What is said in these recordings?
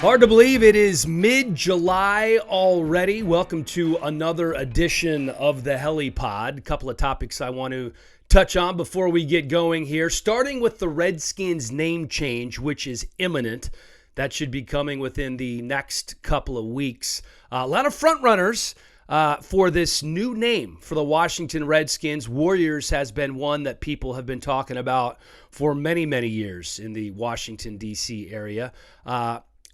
Hard to believe it is mid-July already. Welcome to another edition of the HelliePod. A couple of topics I want to touch on before we get going here. Starting with the Redskins name change, which is imminent. That should be coming within the next couple of weeks. A lot of front runners for this new name for the Washington Redskins. Warriors has been one that people have been talking about for many, many years in the Washington, D.C. area.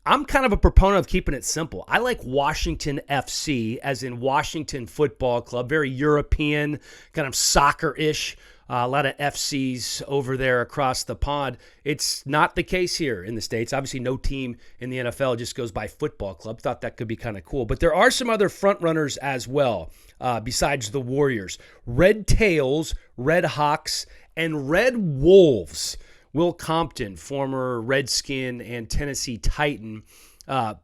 I'm kind of a proponent of keeping it simple. I like Washington FC, as in Washington Football Club, very European, kind of soccer-ish. A lot of FCs over there across the pond. It's not the case here in the States. Obviously, no team in the NFL just goes by football club. Thought that could be kind of cool. But there are some other front runners as well, besides the Warriors. Red Tails, Red Hawks, and Red Wolves. Will Compton, former Redskin and Tennessee Titan,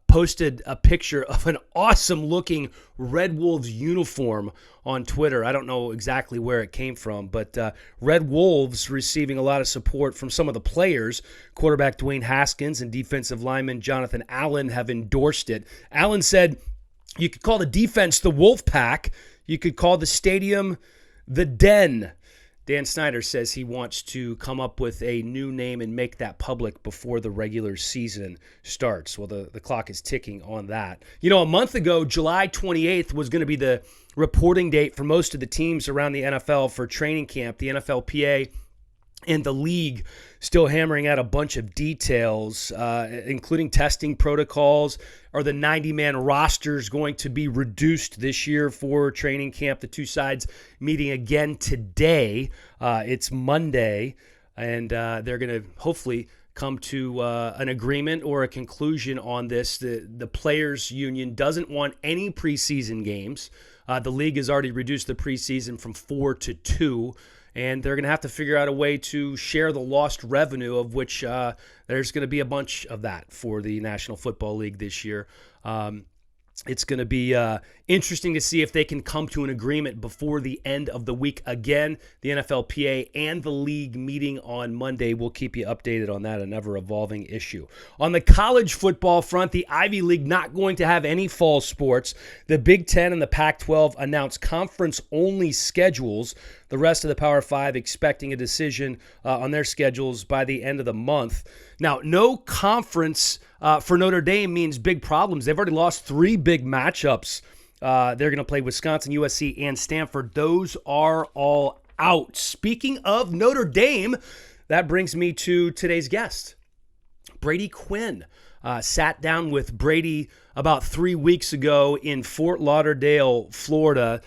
posted a picture of an awesome-looking Red Wolves uniform on Twitter. I don't know exactly where it came from, but Red Wolves receiving a lot of support from some of the players. Quarterback Dwayne Haskins and defensive lineman Jonathan Allen have endorsed it. Allen said, you could call the defense the Wolf Pack. You could call the stadium the Den. Dan Snyder says he wants to come up with a new name and make that public before the regular season starts. Well, the clock is ticking on that. You know, a month ago, July 28th was going to be the reporting date for most of the teams around the NFL for training camp. The NFLPA and the league still hammering out a bunch of details, including testing protocols. Are the 90-man rosters going to be reduced this year for training camp? The two sides meeting again today. It's Monday, and they're going to hopefully come to an agreement or a conclusion on this. The players' union doesn't want any preseason games. The league has already reduced the preseason from 4 to 2. And they're going to have to figure out a way to share the lost revenue, of which there's going to be a bunch of that for the National Football League this year. It's going to be interesting to see if they can come to an agreement before the end of the week. Again, the NFLPA and the league meeting on Monday. We'll keep you updated on that, an ever-evolving issue. On the college football front, the Ivy League not going to have any fall sports. The Big Ten and the Pac-12 announced conference-only schedules. The rest of the Power Five expecting a decision on their schedules by the end of the month. Now, no conference for Notre Dame means big problems. They've already lost 3 big matchups. They're going to play Wisconsin, USC, and Stanford. Those are all out. Speaking of Notre Dame, that brings me to today's guest, Brady Quinn. Sat down with Brady about 3 weeks ago in Fort Lauderdale, Florida.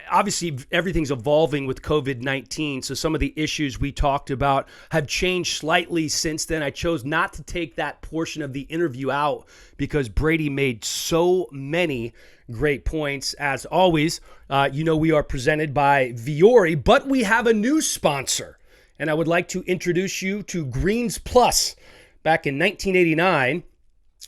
Obviously, everything's evolving with COVID-19, so some of the issues we talked about have changed slightly since then. I chose not to take that portion of the interview out because Brady made so many great points. As always, we are presented by Viore, but we have a new sponsor, and I would like to introduce you to Greens Plus. Back in 1989,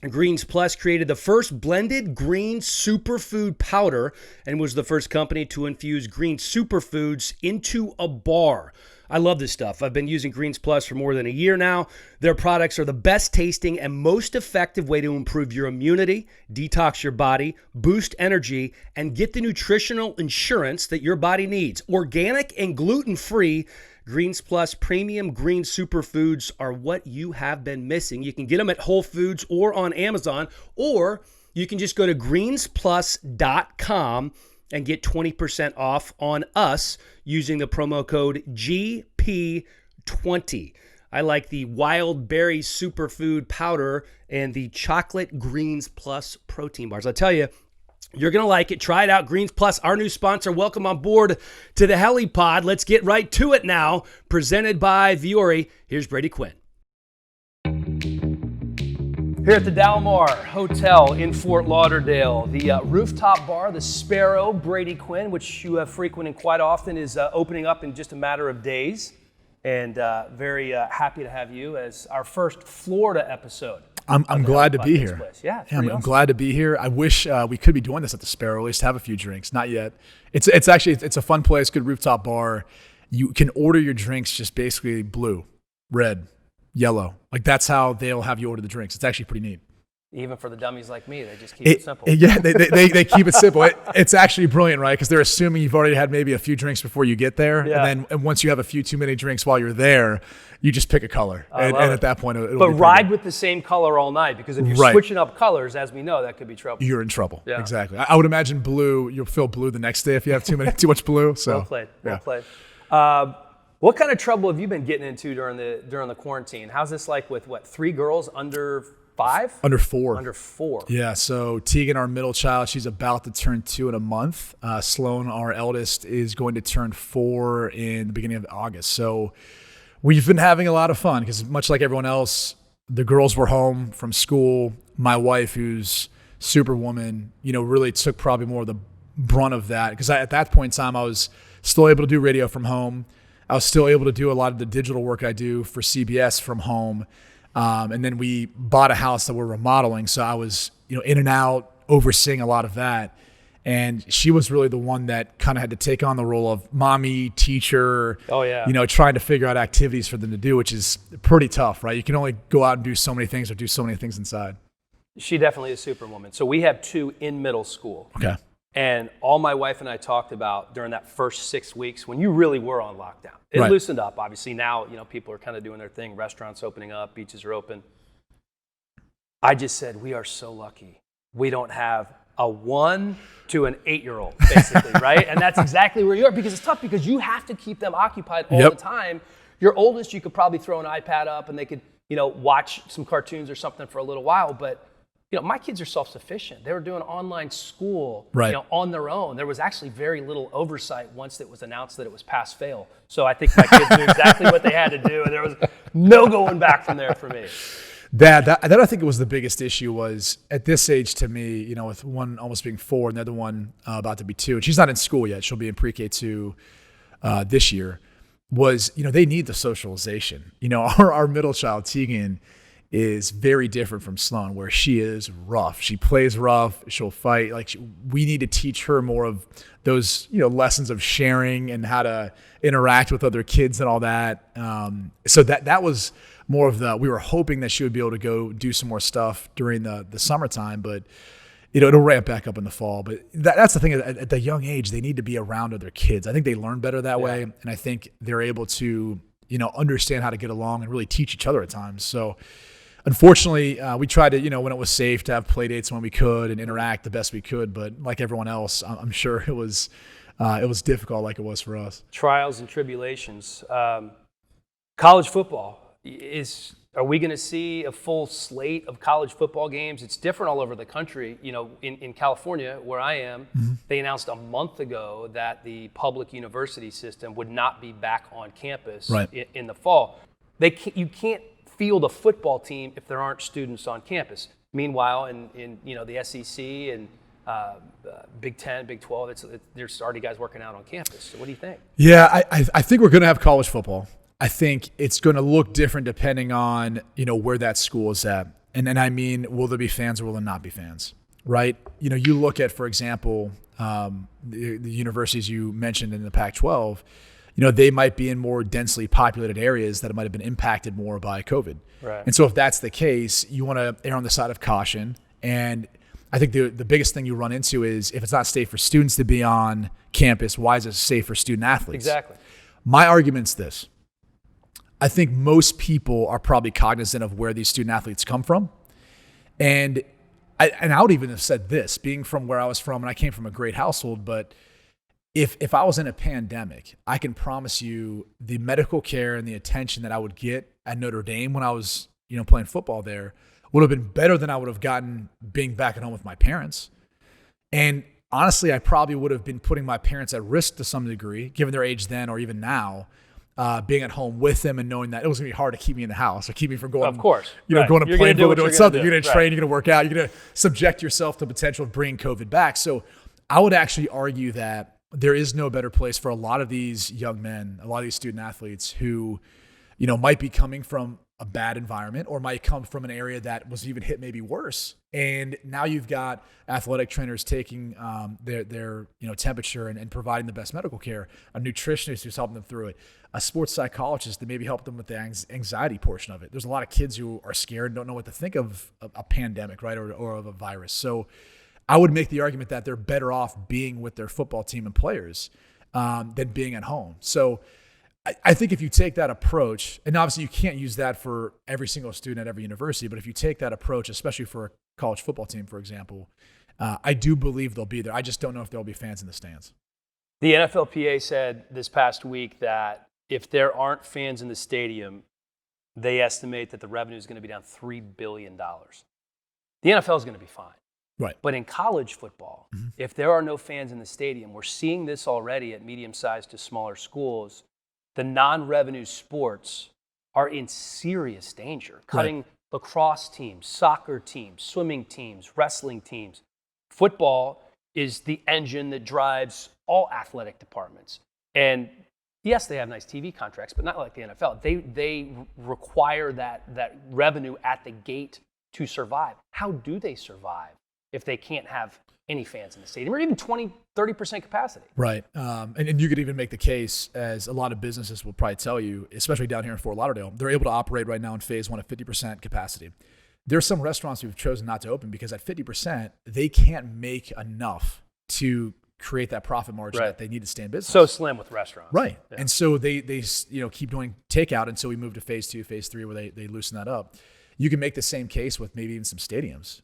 Greens Plus created the first blended green superfood powder and was the first company to infuse green superfoods into a bar. I love this stuff. I've been using Greens Plus for more than a year now. Their products are the best tasting and most effective way to improve your immunity, detox your body, boost energy, and get the nutritional insurance that your body needs. Organic and gluten-free, Greens Plus premium green superfoods are what you have been missing. You can get them at Whole Foods or on Amazon, or you can just go to greensplus.com and get 20% off on us using the promo code GP20. I like the Wild Berry Superfood Powder and the Chocolate Greens Plus protein bars. I tell you, you're going to like it. Try it out. Greens Plus, our new sponsor. Welcome on board to the HelliePod. Let's get right to it now. Presented by Viore. Here's Brady Quinn. Here at the Dalmar Hotel in Fort Lauderdale, the rooftop bar, the Sparrow, Brady Quinn, which you have frequented quite often, is opening up in just a matter of days. And very happy to have you as our first Florida episode. I'm glad to be here. Yeah, I'm glad to be here. I wish we could be doing this at the Sparrow, at least have a few drinks. Not yet. It's actually a fun place, good rooftop bar. You can order your drinks just basically blue, red, yellow. Like that's how they'll have you order the drinks. It's actually pretty neat. Even for the dummies like me, they just keep it simple. Yeah, they keep it simple. It's actually brilliant, right? Because they're assuming you've already had maybe a few drinks before you get there. Yeah. And once you have a few too many drinks while you're there, you just pick a color. And at that point, it'll But be ride with the same color all night, because if you're switching up colors, as we know, that could be trouble. You're in trouble. Yeah. Exactly. I would imagine blue, you'll feel blue the next day if you have too much blue. So. Well played. Well played. What kind of trouble have you been getting into during the quarantine? How's this like with 3 girls under 5? Under 4. Under 4. Yeah, so Tegan, our middle child, she's about to turn 2 in a month. Sloan, our eldest, is going to turn 4 in the beginning of August. So we've been having a lot of fun because, much like everyone else, the girls were home from school. My wife, who's superwoman, really took probably more of the brunt of that, because at that point in time, I was still able to do radio from home. I was still able to do a lot of the digital work I do for CBS from home. And then we bought a house that we're remodeling. So I was, in and out, overseeing a lot of that. And she was really the one that kind of had to take on the role of mommy, teacher, trying to figure out activities for them to do, which is pretty tough, right? You can only go out and do so many things or do so many things inside. She definitely is superwoman. So we have 2 in middle school. Okay. And all my wife and I talked about during that first 6 weeks when you really were on lockdown. It loosened up, obviously. Now, people are kind of doing their thing. Restaurants opening up, beaches are open. I just said, we are so lucky. We don't have a 1 to an 8-year-old, basically, right? And that's exactly where you are, because it's tough, because you have to keep them occupied all the time. Your oldest, you could probably throw an iPad up and they could, watch some cartoons or something for a little while, but my kids are self-sufficient. They were doing online school, on their own. There was actually very little oversight once it was announced that it was pass-fail. So I think my kids knew exactly what they had to do, and there was no going back from there for me. That I think it was the biggest issue was at this age to me, with one almost being 4 and the other one about to be 2. And she's not in school yet. She'll be in pre-K 2 this year. Was, they need the socialization. Our middle child, Tegan, is very different from Sloan, where she is rough. She plays rough. She'll fight. We need to teach her more of those, lessons of sharing and how to interact with other kids and all that. So that was more of we were hoping that she would be able to go do some more stuff during the summertime, but it'll ramp back up in the fall. But that's the thing. At the young age, they need to be around other kids. I think they learn better that way, and I think they're able to, understand how to get along and really teach each other at times. So. Unfortunately, we tried to, when it was safe, to have play dates when we could and interact the best we could. But like everyone else, I'm sure it was difficult, like it was for us. Trials and tribulations. College football are we going to see a full slate of college football games? It's different all over the country. In California, where I am, they announced a month ago that the public university system would not be back on campus in the fall. You can't field a football team if there aren't students on campus. Meanwhile, in the SEC and Big 10, Big 12, there's already guys working out on campus. So what do you think? Yeah, I think we're going to have college football. I think it's going to look different depending on where that school is at, and I mean, will there be fans or will there not be fans? Right? You look at, for example, the universities you mentioned in the Pac-12. They might be in more densely populated areas that might have been impacted more by COVID. Right. And so if that's the case, you want to err on the side of caution. And I think the biggest thing you run into is if it's not safe for students to be on campus, why is it safe for student athletes? Exactly. My argument's this. I think most people are probably cognizant of where these student athletes come from. And I would even have said this, being from where I was from, and I came from a great household, but If I was in a pandemic, I can promise you the medical care and the attention that I would get at Notre Dame when I was, playing football there would have been better than I would have gotten being back at home with my parents. And honestly, I probably would have been putting my parents at risk to some degree, given their age then or even now, being at home with them and knowing that it was going to be hard to keep me in the house or keep me from going. Of course, going to play, doing something. You're going to train, right. You're going to work out, you're going to subject yourself to the potential of bringing COVID back. So I would actually argue that there is no better place for a lot of these young men, a lot of these student athletes who, might be coming from a bad environment or might come from an area that was even hit maybe worse. And now you've got athletic trainers taking their temperature and providing the best medical care, a nutritionist who's helping them through it, a sports psychologist to maybe help them with the anxiety portion of it. There's a lot of kids who are scared and don't know what to think of a pandemic, right, or of a virus. So I would make the argument that they're better off being with their football team and players than being at home. So I think if you take that approach, and obviously you can't use that for every single student at every university, but if you take that approach, especially for a college football team, for example, I do believe they'll be there. I just don't know if there'll be fans in the stands. The NFLPA said this past week that if there aren't fans in the stadium, they estimate that the revenue is going to be down $3 billion. The NFL is going to be fine. Right. But in college football, if there are no fans in the stadium, we're seeing this already at medium-sized to smaller schools. The non-revenue sports are in serious danger, cutting lacrosse teams, soccer teams, swimming teams, wrestling teams. Football is the engine that drives all athletic departments. And yes, they have nice TV contracts, but not like the NFL. They require that revenue at the gate to survive. How do they survive if they can't have any fans in the stadium or even 20-30% capacity? Right. And you could even make the case, as a lot of businesses will probably tell you, especially down here in Fort Lauderdale, they're able to operate right now in phase one at 50% capacity. There's some restaurants who've chosen not to open because at 50%, they can't make enough to create that profit margin that they need to stay in business. So slim with restaurants. Right. Yeah. And so they keep doing takeout until we move to phase 2, phase 3, where they loosen that up. You can make the same case with maybe even some stadiums.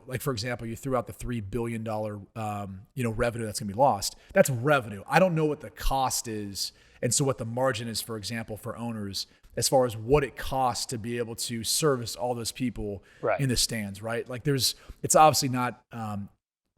Like, for example, you threw out the $3 billion, revenue that's going to be lost. That's revenue. I don't know what the cost is. And so what the margin is, for example, for owners, as far as what it costs to be able to service all those people in the stands, right? Like it's obviously not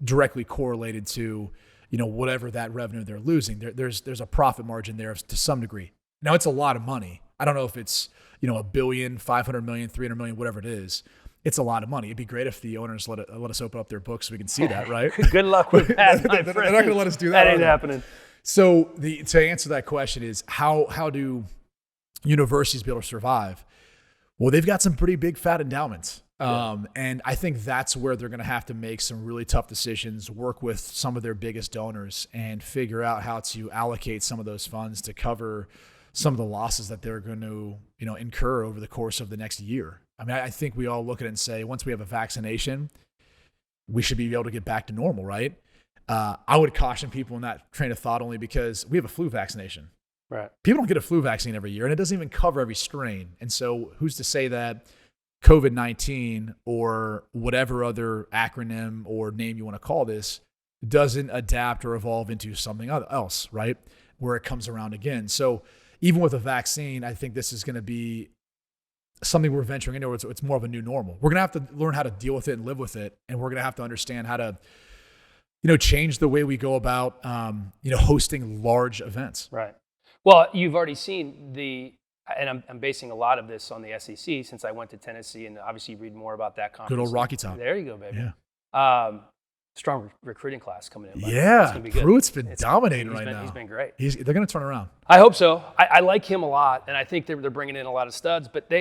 directly correlated to, whatever that revenue they're losing. There's a profit margin there to some degree. Now, it's a lot of money. I don't know if it's, $1 billion, $500 million, $300 million, whatever it is. It's a lot of money. It'd be great if the owners let us open up their books so we can see that, right? Good luck with that, my friend. They're not going to let us do that. That ain't happening. So to answer that question is how do universities be able to survive? Well, they've got some pretty big fat endowments. And I think that's where they're going to have to make some really tough decisions, work with some of their biggest donors and figure out how to allocate some of those funds to cover some of the losses that they're going to, incur over the course of the next year. I mean, I think we all look at it and say, once we have a vaccination, we should be able to get back to normal, right? I would caution people in that train of thought only because we have a flu vaccination. Right. People don't get a flu vaccine every year, and it doesn't even cover every strain. And so who's to say that COVID-19 or whatever other acronym or name you want to call this doesn't adapt or evolve into something else, right? Where it comes around again. So even with a vaccine, I think this is going to be something we're venturing into. It's more of a new normal. We're going to have to learn how to deal with it and live with it. And we're going to have to understand how to, change the way we go about, hosting large events. Right. Well, you've already seen and I'm basing a lot of this on the SEC since I went to Tennessee, and obviously you read more about that conference. Good old Rocky Top. There you go, baby. Yeah. Strong recruiting class coming in. Yeah. It's gonna be good. Pruitt's been dominating right now. He's been great. They're going to turn around. I hope so. I like him a lot, and I think they're bringing in a lot of studs. But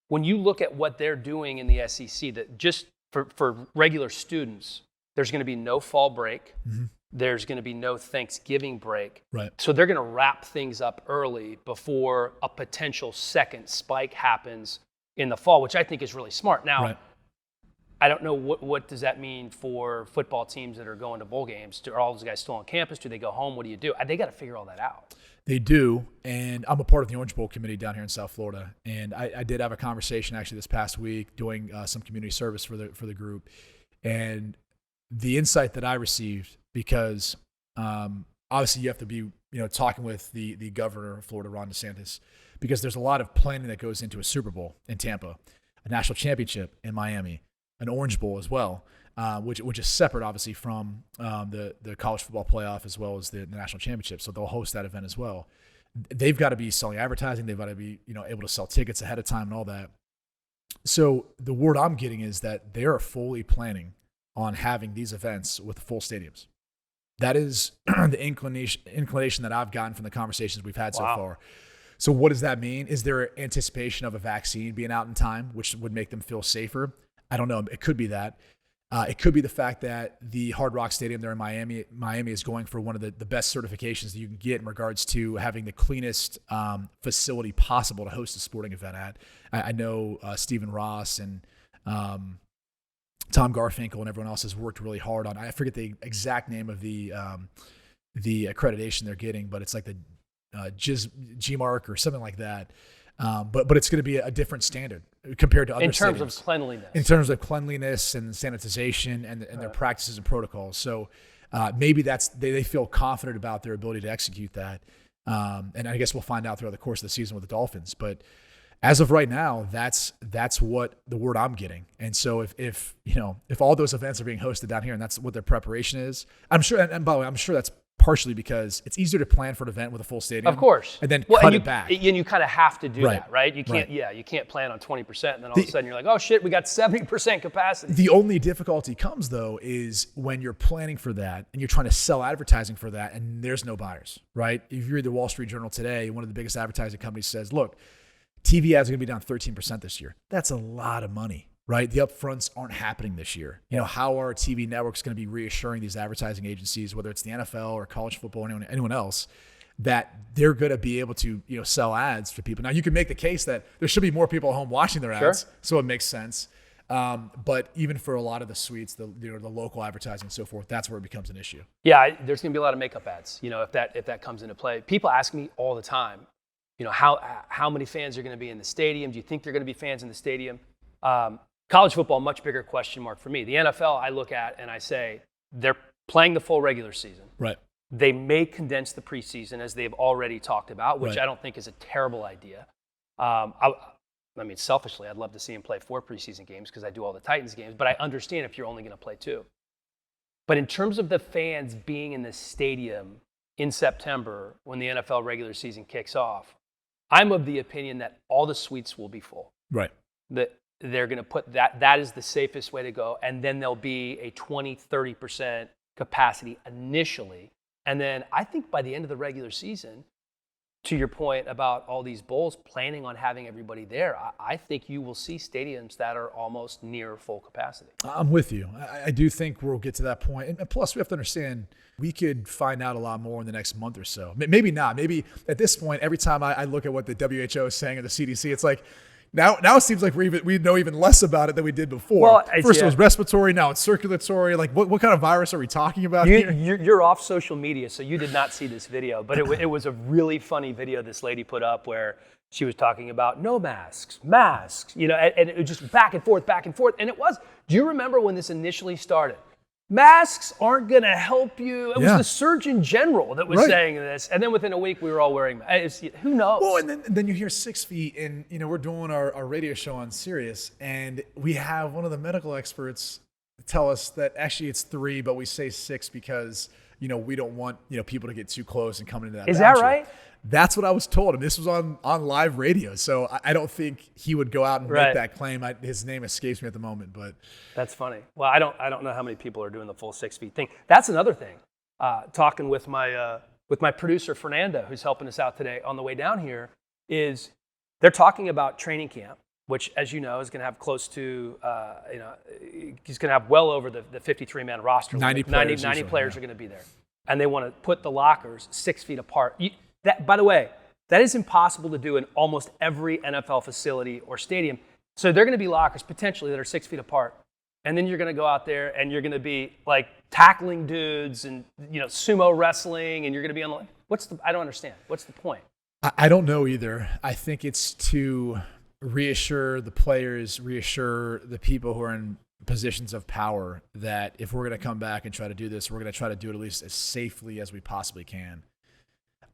when you look at what they're doing in the SEC, that just for regular students, there's going to be no fall break. Mm-hmm. There's going to be no Thanksgiving break. Right. So they're going to wrap things up early before a potential second spike happens in the fall, which I think is really smart. Now, I don't know what does that mean for football teams that are going to bowl games. Are all those guys still on campus? Do they go home? What do you do? They got to figure all that out. They do, and I'm a part of the Orange Bowl committee down here in South Florida, and I did have a conversation actually this past week doing some community service for the group, and the insight that I received, because obviously you have to be talking with the governor of Florida, Ron DeSantis, because there's a lot of planning that goes into a Super Bowl in Tampa, a national championship in Miami, an Orange Bowl as well, which is separate, obviously, from the college football playoff as well as the national championship. So they'll host that event as well. They've got to be selling advertising. They've got to be able to sell tickets ahead of time and all that. So the word I'm getting is that they are fully planning on having these events with full stadiums. That is the inclination that I've gotten from the conversations we've had so far. So what does that mean? Is there anticipation of a vaccine being out in time, which would make them feel safer? I don't know. It could be that. It could be the fact that the Hard Rock Stadium there in Miami is going for one of the best certifications that you can get in regards to having the cleanest facility possible to host a sporting event at. I know Stephen Ross and Tom Garfinkel and everyone else has worked really hard on. I forget the exact name of the accreditation they're getting, but it's like the GMARC or something like that. But it's going to be a different standard compared to other in terms stadiums. of cleanliness. In terms of cleanliness and sanitization and their practices and protocols. So maybe they feel confident about their ability to execute that. And I guess we'll find out throughout the course of the season with the Dolphins. But as of right now, that's what the word I'm getting. And so if all those events are being hosted down here and that's what their preparation is, I'm sure. And by the way, I'm sure that's partially because it's easier to plan for an event with a full stadium. Of course. And then cut it back. And you kind of have to do that, right? You can't, you can't plan on 20% and then all of a sudden you're like, oh shit, we got 70% capacity. The only difficulty comes though is when you're planning for that and you're trying to sell advertising for that and there's no buyers, right? If you read the Wall Street Journal today, one of the biggest advertising companies says, look, TV ads are going to be down 13% this year. That's a lot of money. Right? The upfronts aren't happening this year. How are TV networks going to be reassuring these advertising agencies, whether it's the NFL or college football or anyone else, that they're going to be able to, sell ads for people? Now, you can make the case that there should be more people at home watching their ads, so it makes sense. But even for a lot of the suites, the local advertising and so forth, that's where it becomes an issue. Yeah, there's going to be a lot of makeup ads, if that comes into play. People ask me all the time, how many fans are going to be in the stadium? Do you think there are going to be fans in the stadium? College football, much bigger question mark for me. The NFL, I look at and I say, they're playing the full regular season. Right. They may condense the preseason, as they've already talked about, which I don't think is a terrible idea. Selfishly, I'd love to see him play 4 preseason games because I do all the Titans games, but I understand if you're only going to play 2. But in terms of the fans being in the stadium in September when the NFL regular season kicks off, I'm of the opinion that all the suites will be full. Right. They're going to put that is the safest way to go. And then there'll be a 20-30% capacity initially. And then I think by the end of the regular season, to your point about all these bowls planning on having everybody there, I think you will see stadiums that are almost near full capacity. I'm with you. I do think we'll get to that point. And plus, we have to understand, we could find out a lot more in the next month or so. Maybe not. Maybe at this point, every time I look at what the WHO is saying or the CDC, it's like, Now it seems like we know even less about it than we did before. Well, First it was respiratory, now it's circulatory. Like what kind of virus are we talking about here? You're off social media, so you did not see this video, but it was a really funny video this lady put up where she was talking about no masks, and it was just back and forth. And it was, do you remember when this initially started? Masks aren't going to help you. It was the Surgeon General that was saying this. And then within a week, we were all wearing masks. Who knows? Well, and then you hear 6 feet, and we're doing our radio show on Sirius, and we have one of the medical experts tell us that actually it's 3, but we say 6 because, we don't want, people to get too close and come into that. Is that right? That's what I was told. And this was on live radio. So I don't think he would go out and make that claim. His name escapes me at the moment, but that's funny. Well, I don't know how many people are doing the full 6 feet thing. That's another thing. Talking with my producer Fernando, who's helping us out today on the way down here, is they're talking about training camp, which, as you know, is going to have close to he's going to have well over the 53-man roster. 90 players are going to be there, and they want to put the lockers 6 feet apart. That, by the way, that is impossible to do in almost every NFL facility or stadium. So they're going to be lockers potentially that are 6 feet apart. And then you're going to go out there and you're going to be like tackling dudes and, sumo wrestling, and you're going to be on the, I don't understand. What's the point? I don't know either. I think it's to reassure the players, reassure the people who are in positions of power that if we're going to come back and try to do this, we're going to try to do it at least as safely as we possibly can.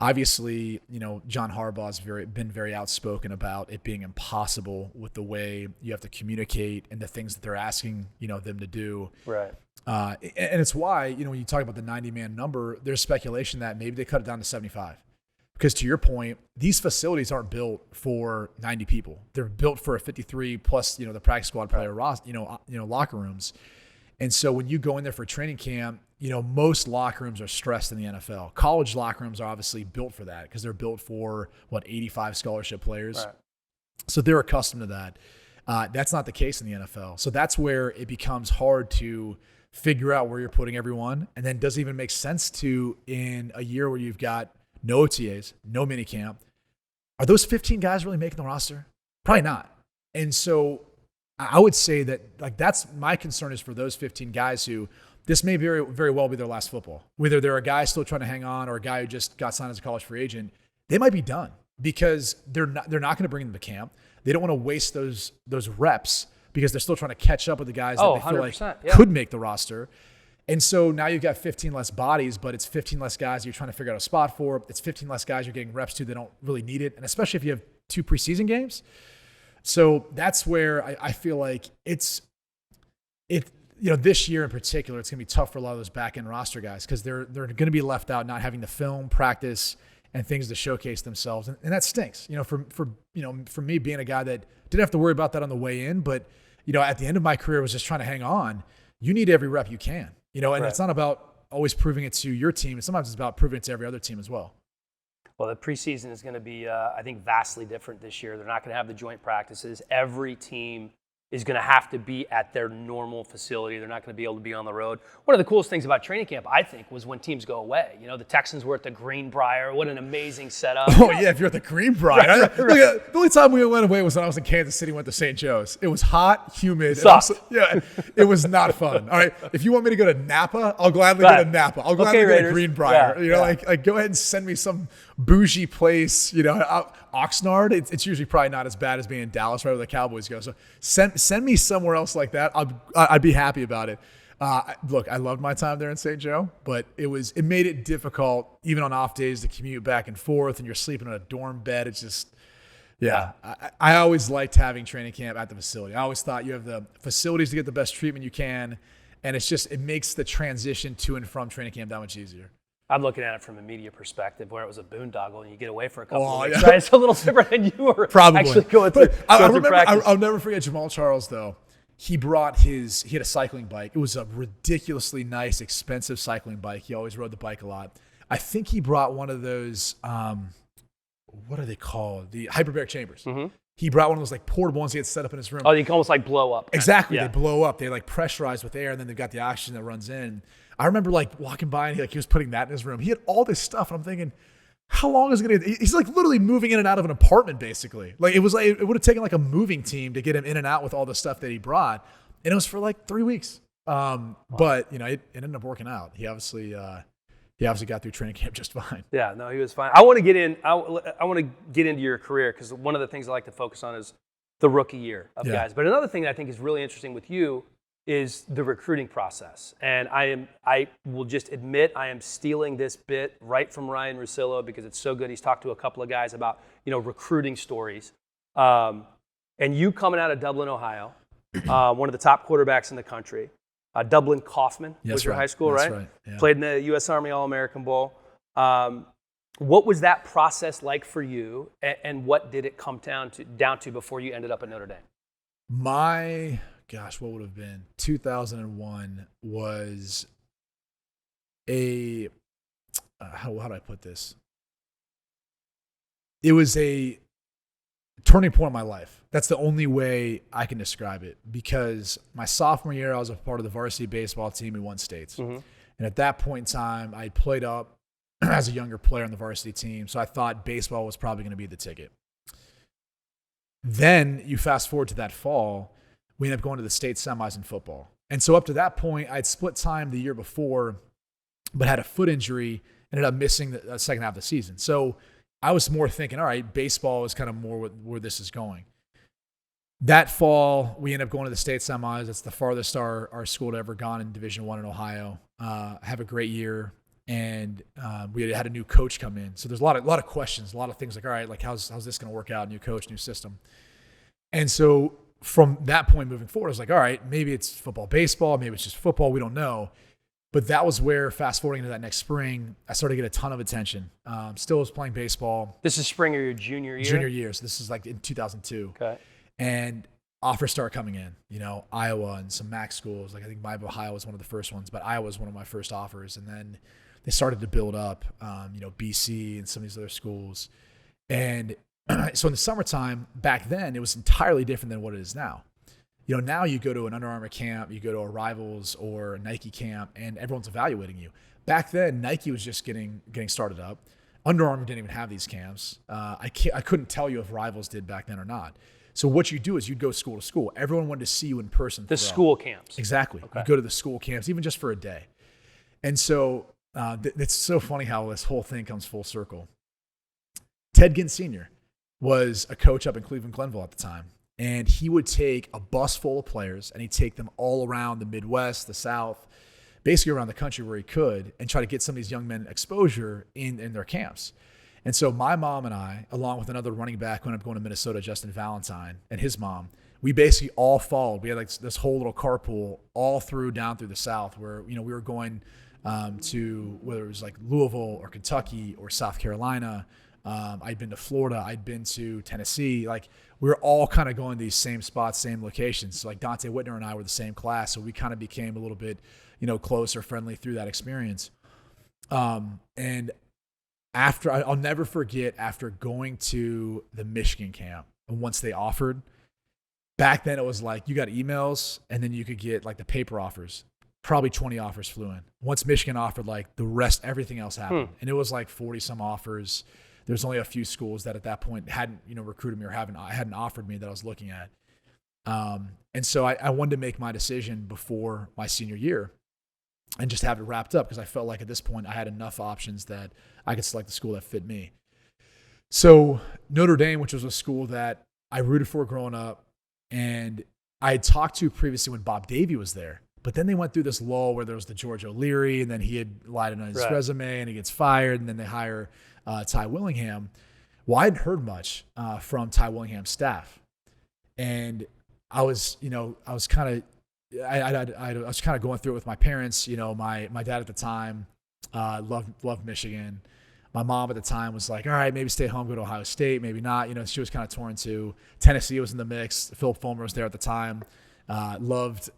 Obviously, John Harbaugh's been very outspoken about it being impossible with the way you have to communicate and the things that they're asking, them to do. Right. And it's why, when you talk about the 90-man number, there's speculation that maybe they cut it down to 75. Because to your point, these facilities aren't built for 90 people. They're built for a 53 plus, the practice squad player, locker rooms. And so when you go in there for training camp, most locker rooms are stressed in the NFL. College locker rooms are obviously built for that because they're built for 85 scholarship players. Right. So they're accustomed to that. That's not the case in the NFL. So that's where it becomes hard to figure out where you're putting everyone. And then does it even make sense to, in a year where you've got no OTAs, no minicamp, are those 15 guys really making the roster? Probably not. And so I would say that that's my concern is for those 15 guys who this may very, very well be their last football. Whether they're a guy still trying to hang on or a guy who just got signed as a college free agent, they might be done because they're not going to bring them to camp. They don't want to waste those reps because they're still trying to catch up with the guys that they feel like could make the roster. And so now you've got 15 less bodies, but it's 15 less guys you're trying to figure out a spot for. It's 15 less guys you're getting reps to that don't really need it. And especially if you have 2 preseason games. So that's where I feel like this year in particular, it's going to be tough for a lot of those back-end roster guys because they're going to be left out not having the film, practice, and things to showcase themselves. And that stinks. For me being a guy that didn't have to worry about that on the way in, but, at the end of my career was just trying to hang on. You need every rep you can. And right. It's not about always proving it to your team. Sometimes it's about proving it to every other team as well. Well, the preseason is going to be, I think, vastly different this year. They're not going to have the joint practices. Every team is going to have to be at their normal facility. They're not going to be able to be on the road. One of the coolest things about training camp, I think, was when teams go away. The Texans were at the Greenbrier. What an amazing setup. Oh, yeah, if you're at the Greenbrier. Right. The only time we went away was when I was in Kansas City and went to St. Joe's. It was hot, humid. It was not fun. All right, if you want me to go to Napa, I'll gladly go to Napa. I'll gladly go to Greenbrier. Like go ahead and send me some bougie place, Oxnard. It's usually probably not as bad as being in Dallas, right where the Cowboys go. So send me somewhere else like that. I'd be happy about it. Look, I loved my time there in St. Joe, but it made it difficult even on off days to commute back and forth, and you're sleeping in a dorm bed. It's just, I always liked having training camp at the facility. I always thought you have the facilities to get the best treatment you can, and it makes the transition to and from training camp that much easier. I'm looking at it from a media perspective where it was a boondoggle and you get away for a couple of weeks, right? It's a little different than you were actually going through practice. I'll never forget Jamal Charles, though. He had a cycling bike. It was a ridiculously nice, expensive cycling bike. He always rode the bike a lot. I think he brought one of those, what are they called? The hyperbaric chambers. Mm-hmm. He brought one of those portable ones he had set up in his room. Oh, you can almost blow up. Exactly. They blow up. They pressurize with air, and then they've got the oxygen that runs in. I remember walking by and he was putting that in his room. He had all this stuff, and I'm thinking, how long is it going to? He's literally moving in and out of an apartment, basically. It would have taken a moving team to get him in and out with all the stuff that he brought, and it was for 3 weeks. But it ended up working out. He obviously got through training camp just fine. Yeah, no, he was fine. I want to get in. I want to get into your career because one of the things I like to focus on is the rookie year of guys. But another thing that I think is really interesting with you is the recruiting process. And I will just admit I am stealing this bit right from Ryan Russillo because it's so good. He's talked to a couple of guys about, recruiting stories. And you coming out of Dublin, Ohio, one of the top quarterbacks in the country. Dublin Kaufman was your high school, That's right? Yeah. Played in the U.S. Army All-American Bowl. What was that process like for you, and what did it come down to before you ended up at Notre Dame? What would have been 2001 was a how do I put this? It was a turning point in my life. That's the only way I can describe it because my sophomore year I was a part of the varsity baseball team. We won states, and at that point in time I played up as a younger player on the varsity team, so I thought baseball was probably going to be the ticket. Then you fast forward to that fall. We ended up going to the state semis in football. And so up to that point, I'd split time the year before, but had a foot injury, ended up missing the second half of the season. So I was more thinking, all right, baseball is kind of more where this is going. That fall, we ended up going to the state semis. That's the farthest our school had ever gone in Division I in Ohio. Have a great year. And we had a new coach come in. So there's a lot of questions, a lot of things all right, how's this going to work out? New coach, new system. And so from that point moving forward, I was all right, maybe it's football, baseball, maybe it's just football, we don't know. But that was where, fast forwarding to that next spring, I started to get a ton of attention. Still was playing baseball. This is spring of your junior year? Junior year, so this is in 2002. Okay. And offers start coming in, Iowa and some MAC schools. Like I think Miami, Ohio was one of the first ones, but Iowa was one of my first offers. And then they started to build up, BC and some of these other schools. And so in the summertime, back then, it was entirely different than what it is now. Now you go to an Under Armour camp, you go to a Rivals or a Nike camp, and everyone's evaluating you. Back then, Nike was just getting started up. Under Armour didn't even have these camps. I couldn't tell you if Rivals did back then or not. So what you do is you'd go school to school. Everyone wanted to see you in person. The school camps. Exactly. Okay. You go to the school camps, even just for a day. And so it's so funny how this whole thing comes full circle. Ted Ginn Sr. was a coach up in Cleveland Glenville at the time. And he would take a bus full of players and he'd take them all around the Midwest, the South, basically around the country where he could, and try to get some of these young men exposure in their camps. And so my mom and I, along with another running back when I'm going to Minnesota, Justin Valentine, and his mom, we basically all followed. We had like this whole little carpool all down through the South where, we were going to whether it was like Louisville or Kentucky or South Carolina. I'd been to Florida. I'd been to Tennessee. Like we were all kind of going to these same spots, same locations. So like Dante Whitner and I were the same class. So we kind of became a little bit, closer, friendly through that experience. And I'll never forget after going to the Michigan camp and once they offered, back then it was like you got emails and then you could get like the paper offers. Probably 20 offers flew in. Once Michigan offered, like the rest, everything else happened. And it was like 40 some offers. There's only a few schools that at that point hadn't, recruited me or hadn't offered me that I was looking at. And so I wanted to make my decision before my senior year and just have it wrapped up because I felt like at this point I had enough options that I could select the school that fit me. So Notre Dame, which was a school that I rooted for growing up, and I had talked to previously when Bob Davie was there. But then they went through this lull where there was the George O'Leary, and then he had lied on his resume, and he gets fired, and then they hire Ty Willingham. Well, I hadn't heard much from Ty Willingham's staff, and I was kind of going through it with my parents. My dad at the time loved Michigan. My mom at the time was like, all right, maybe stay home, go to Ohio State, maybe not. She was kind of torn too. Tennessee was in the mix. Philip Fulmer was there at the time. Loved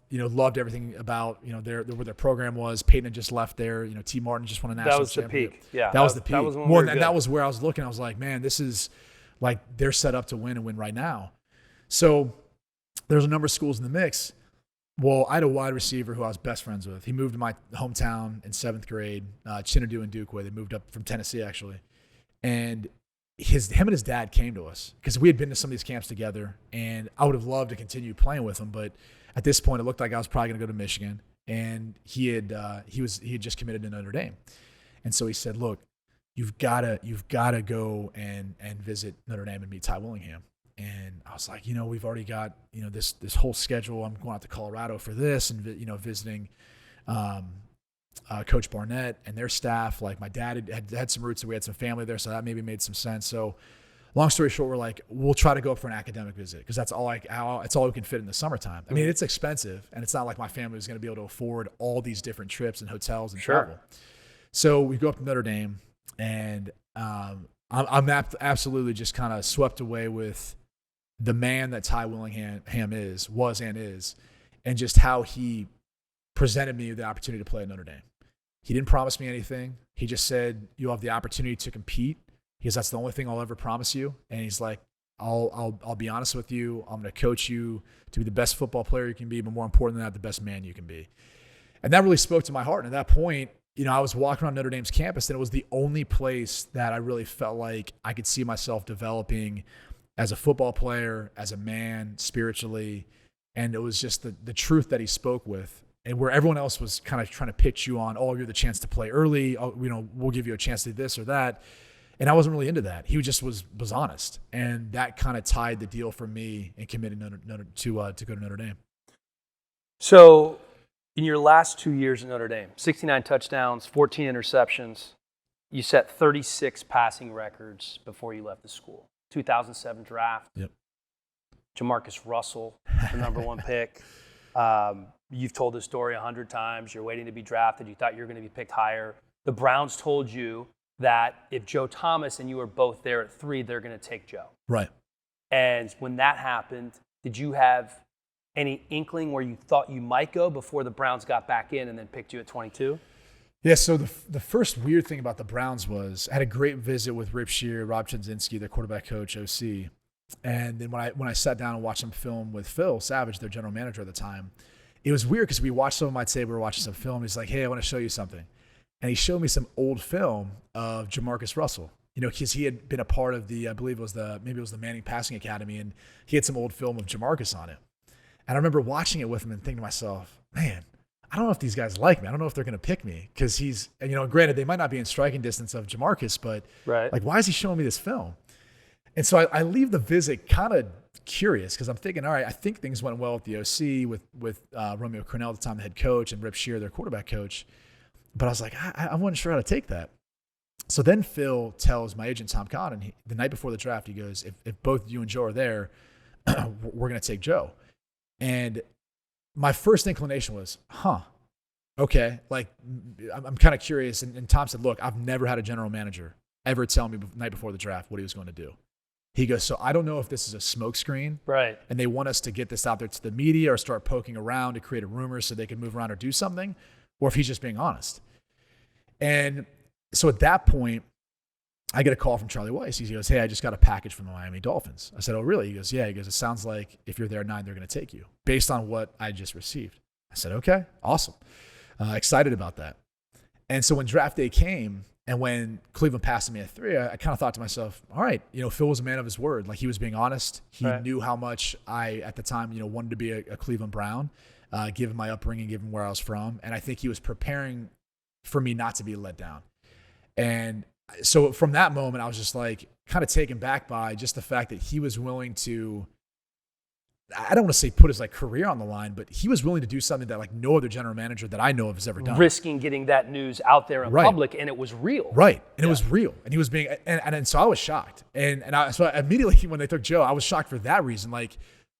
everything about, where their program was. Peyton had just left there. T. Martin just won a national championship. That was the peak. Yeah. That was the peak. That was when that was where I was looking. I was like, man, this is like they're set up to win and win right now. So there's a number of schools in the mix. Well, I had a wide receiver who I was best friends with. He moved to my hometown in 7th grade, Chinadu and Dukeway. They moved up from Tennessee, actually. And him and his dad came to us because we had been to some of these camps together, and I would have loved to continue playing with him. But at this point, it looked like I was probably going to go to Michigan, and he had just committed to Notre Dame. And so he said, look, you've got to go and visit Notre Dame and meet Ty Willingham. And I was like, we've already got, this whole schedule. I'm going out to Colorado for this and, visiting Coach Barnett and their staff. Like my dad had some roots, so we had some family there. So that maybe made some sense. So long story short, we're like, we'll try to go for an academic visit because that's all it's all we can fit in the summertime. I mean, it's expensive, and it's not like my family was going to be able to afford all these different trips and hotels and travel. So we go up to Notre Dame, and I'm absolutely just kind of swept away with the man that Ty Willingham was, and just how he presented me the opportunity to play at Notre Dame. He didn't promise me anything. He just said, you'll have the opportunity to compete because that's the only thing I'll ever promise you. And he's like, I'll be honest with you. I'm going to coach you to be the best football player you can be, but more important than that, the best man you can be. And that really spoke to my heart. And at that point, I was walking around Notre Dame's campus, and it was the only place that I really felt like I could see myself developing as a football player, as a man, spiritually. And it was just the truth that he spoke with. And where everyone else was kind of trying to pitch you on, you're the chance to play early. We'll give you a chance to do this or that. And I wasn't really into that. He just was honest. And that kind of tied the deal for me in committing to go to Notre Dame. So in your last 2 years at Notre Dame, 69 touchdowns, 14 interceptions, you set 36 passing records before you left the school. 2007 draft. Yep. Jamarcus Russell, the number one pick. You've told this story 100 times. You're waiting to be drafted. You thought you were going to be picked higher. The Browns told you that if Joe Thomas and you were both there at 3, they're going to take Joe. Right. And when that happened, Did you have any inkling where you thought you might go before the Browns got back in and then picked you at 22? Yeah, so the first weird thing about the Browns was I had a great visit with Rip Shear, Rob Chudzinski, their quarterback coach, OC. And then when I sat down and watched them film with Phil Savage, their general manager at the time, it was weird because we watched some of my tape. We were watching some film. He's like, hey, I want to show you something. And he showed me some old film of Jamarcus Russell. Because he had been a part of the, I believe it was the Manning Passing Academy, and he had some old film of Jamarcus on it. And I remember watching it with him and thinking to myself, man, I don't know if these guys like me. I don't know if they're going to pick me because he's, granted, they might not be in striking distance of Jamarcus, but like, why is he showing me this film? And so I leave the visit kind of curious because I'm thinking, all right, I think things went well with the OC, with Romeo Crennel at the time, the head coach, and Rip Shear, their quarterback coach. But I was like, I wasn't sure how to take that. So then Phil tells my agent, Tom Cotton, the night before the draft, he goes, if both you and Joe are there, we're going to take Joe. And my first inclination was, okay. Like, I'm kind of curious. And Tom said, look, I've never had a general manager ever tell me the night before the draft what he was going to do. He goes, so I don't know if this is a smokescreen. Right. And they want us to get this out there to the media or start poking around to create a rumor so they can move around or do something, or if he's just being honest. And so at that point, I get a call from Charlie Weiss. He goes, hey, I just got a package from the Miami Dolphins. I said, oh, really? He goes, yeah. He goes, it sounds like if you're there at 9, they're going to take you based on what I just received. I said, okay, awesome. Excited about that. And so when draft day came and when Cleveland passed me at 3, I kind of thought to myself, all right, Phil was a man of his word. Like, he was being honest. He knew how much I, at the time, wanted to be a Cleveland Brown, given my upbringing, given where I was from. And I think he was preparing for me not to be let down. And so from that moment, I was just like kind of taken back by just the fact that he was willing to, I don't want to say put his career on the line, but he was willing to do something that no other general manager that I know of has ever done. Risking getting that news out there in public, and it was real. Right. And it was real. And he was being, and so I was shocked. So immediately when they took Joe, I was shocked for that reason. Like,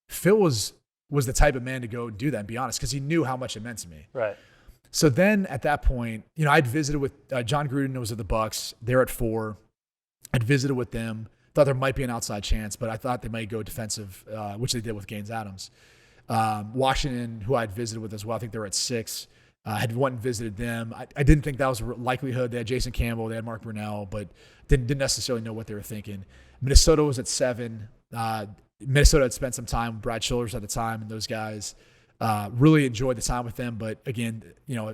Phil was the type of man to go and do that and be honest, because he knew how much it meant to me. Right. So then at that point, I'd visited with John Gruden was at the Bucs. They're at 4. I'd visited with them. Thought there might be an outside chance, but I thought they might go defensive, which they did with Gaines Adams. Washington, who I'd visited with as well, I think they were at 6. Had went and visited them. I didn't think that was a likelihood. They had Jason Campbell, they had Mark Brunell, but didn't necessarily know what they were thinking. Minnesota was at 7. Minnesota had spent some time with Brad Childers at the time and those guys. Really enjoyed the time with them, but again,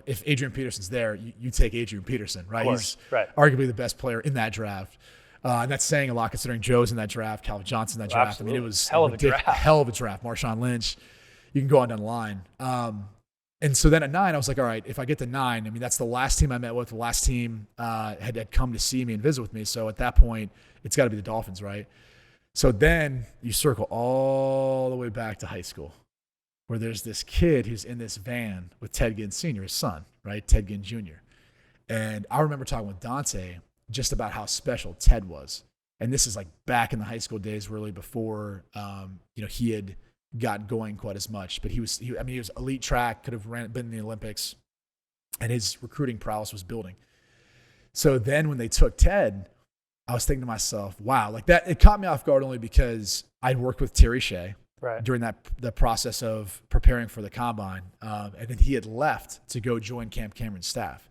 if Adrian Peterson's there, you take Adrian Peterson, right? He's arguably the best player in that draft, and that's saying a lot considering Joe's in that draft, Calvin Johnson in that draft. Absolutely. I mean, it was hell of a draft. Marshawn Lynch, you can go on down the line. And so then at 9, I was like, all right, if I get to 9, I mean, that's the last team I met with. The last team had come to see me and visit with me. So at that point, it's got to be the Dolphins, right? So then you circle all the way back to high school, where there's this kid who's in this van with Ted Ginn Sr., his son, right? Ted Ginn Jr. And I remember talking with Dante just about how special Ted was. And this is back in the high school days, really before, he had got going quite as much. But he was elite track, could have been in the Olympics, and his recruiting prowess was building. So then when they took Ted, I was thinking to myself, wow, it caught me off guard only because I'd worked with Terry Shea, during the process of preparing for the combine. And then he had left to go join Camp Cameron's staff.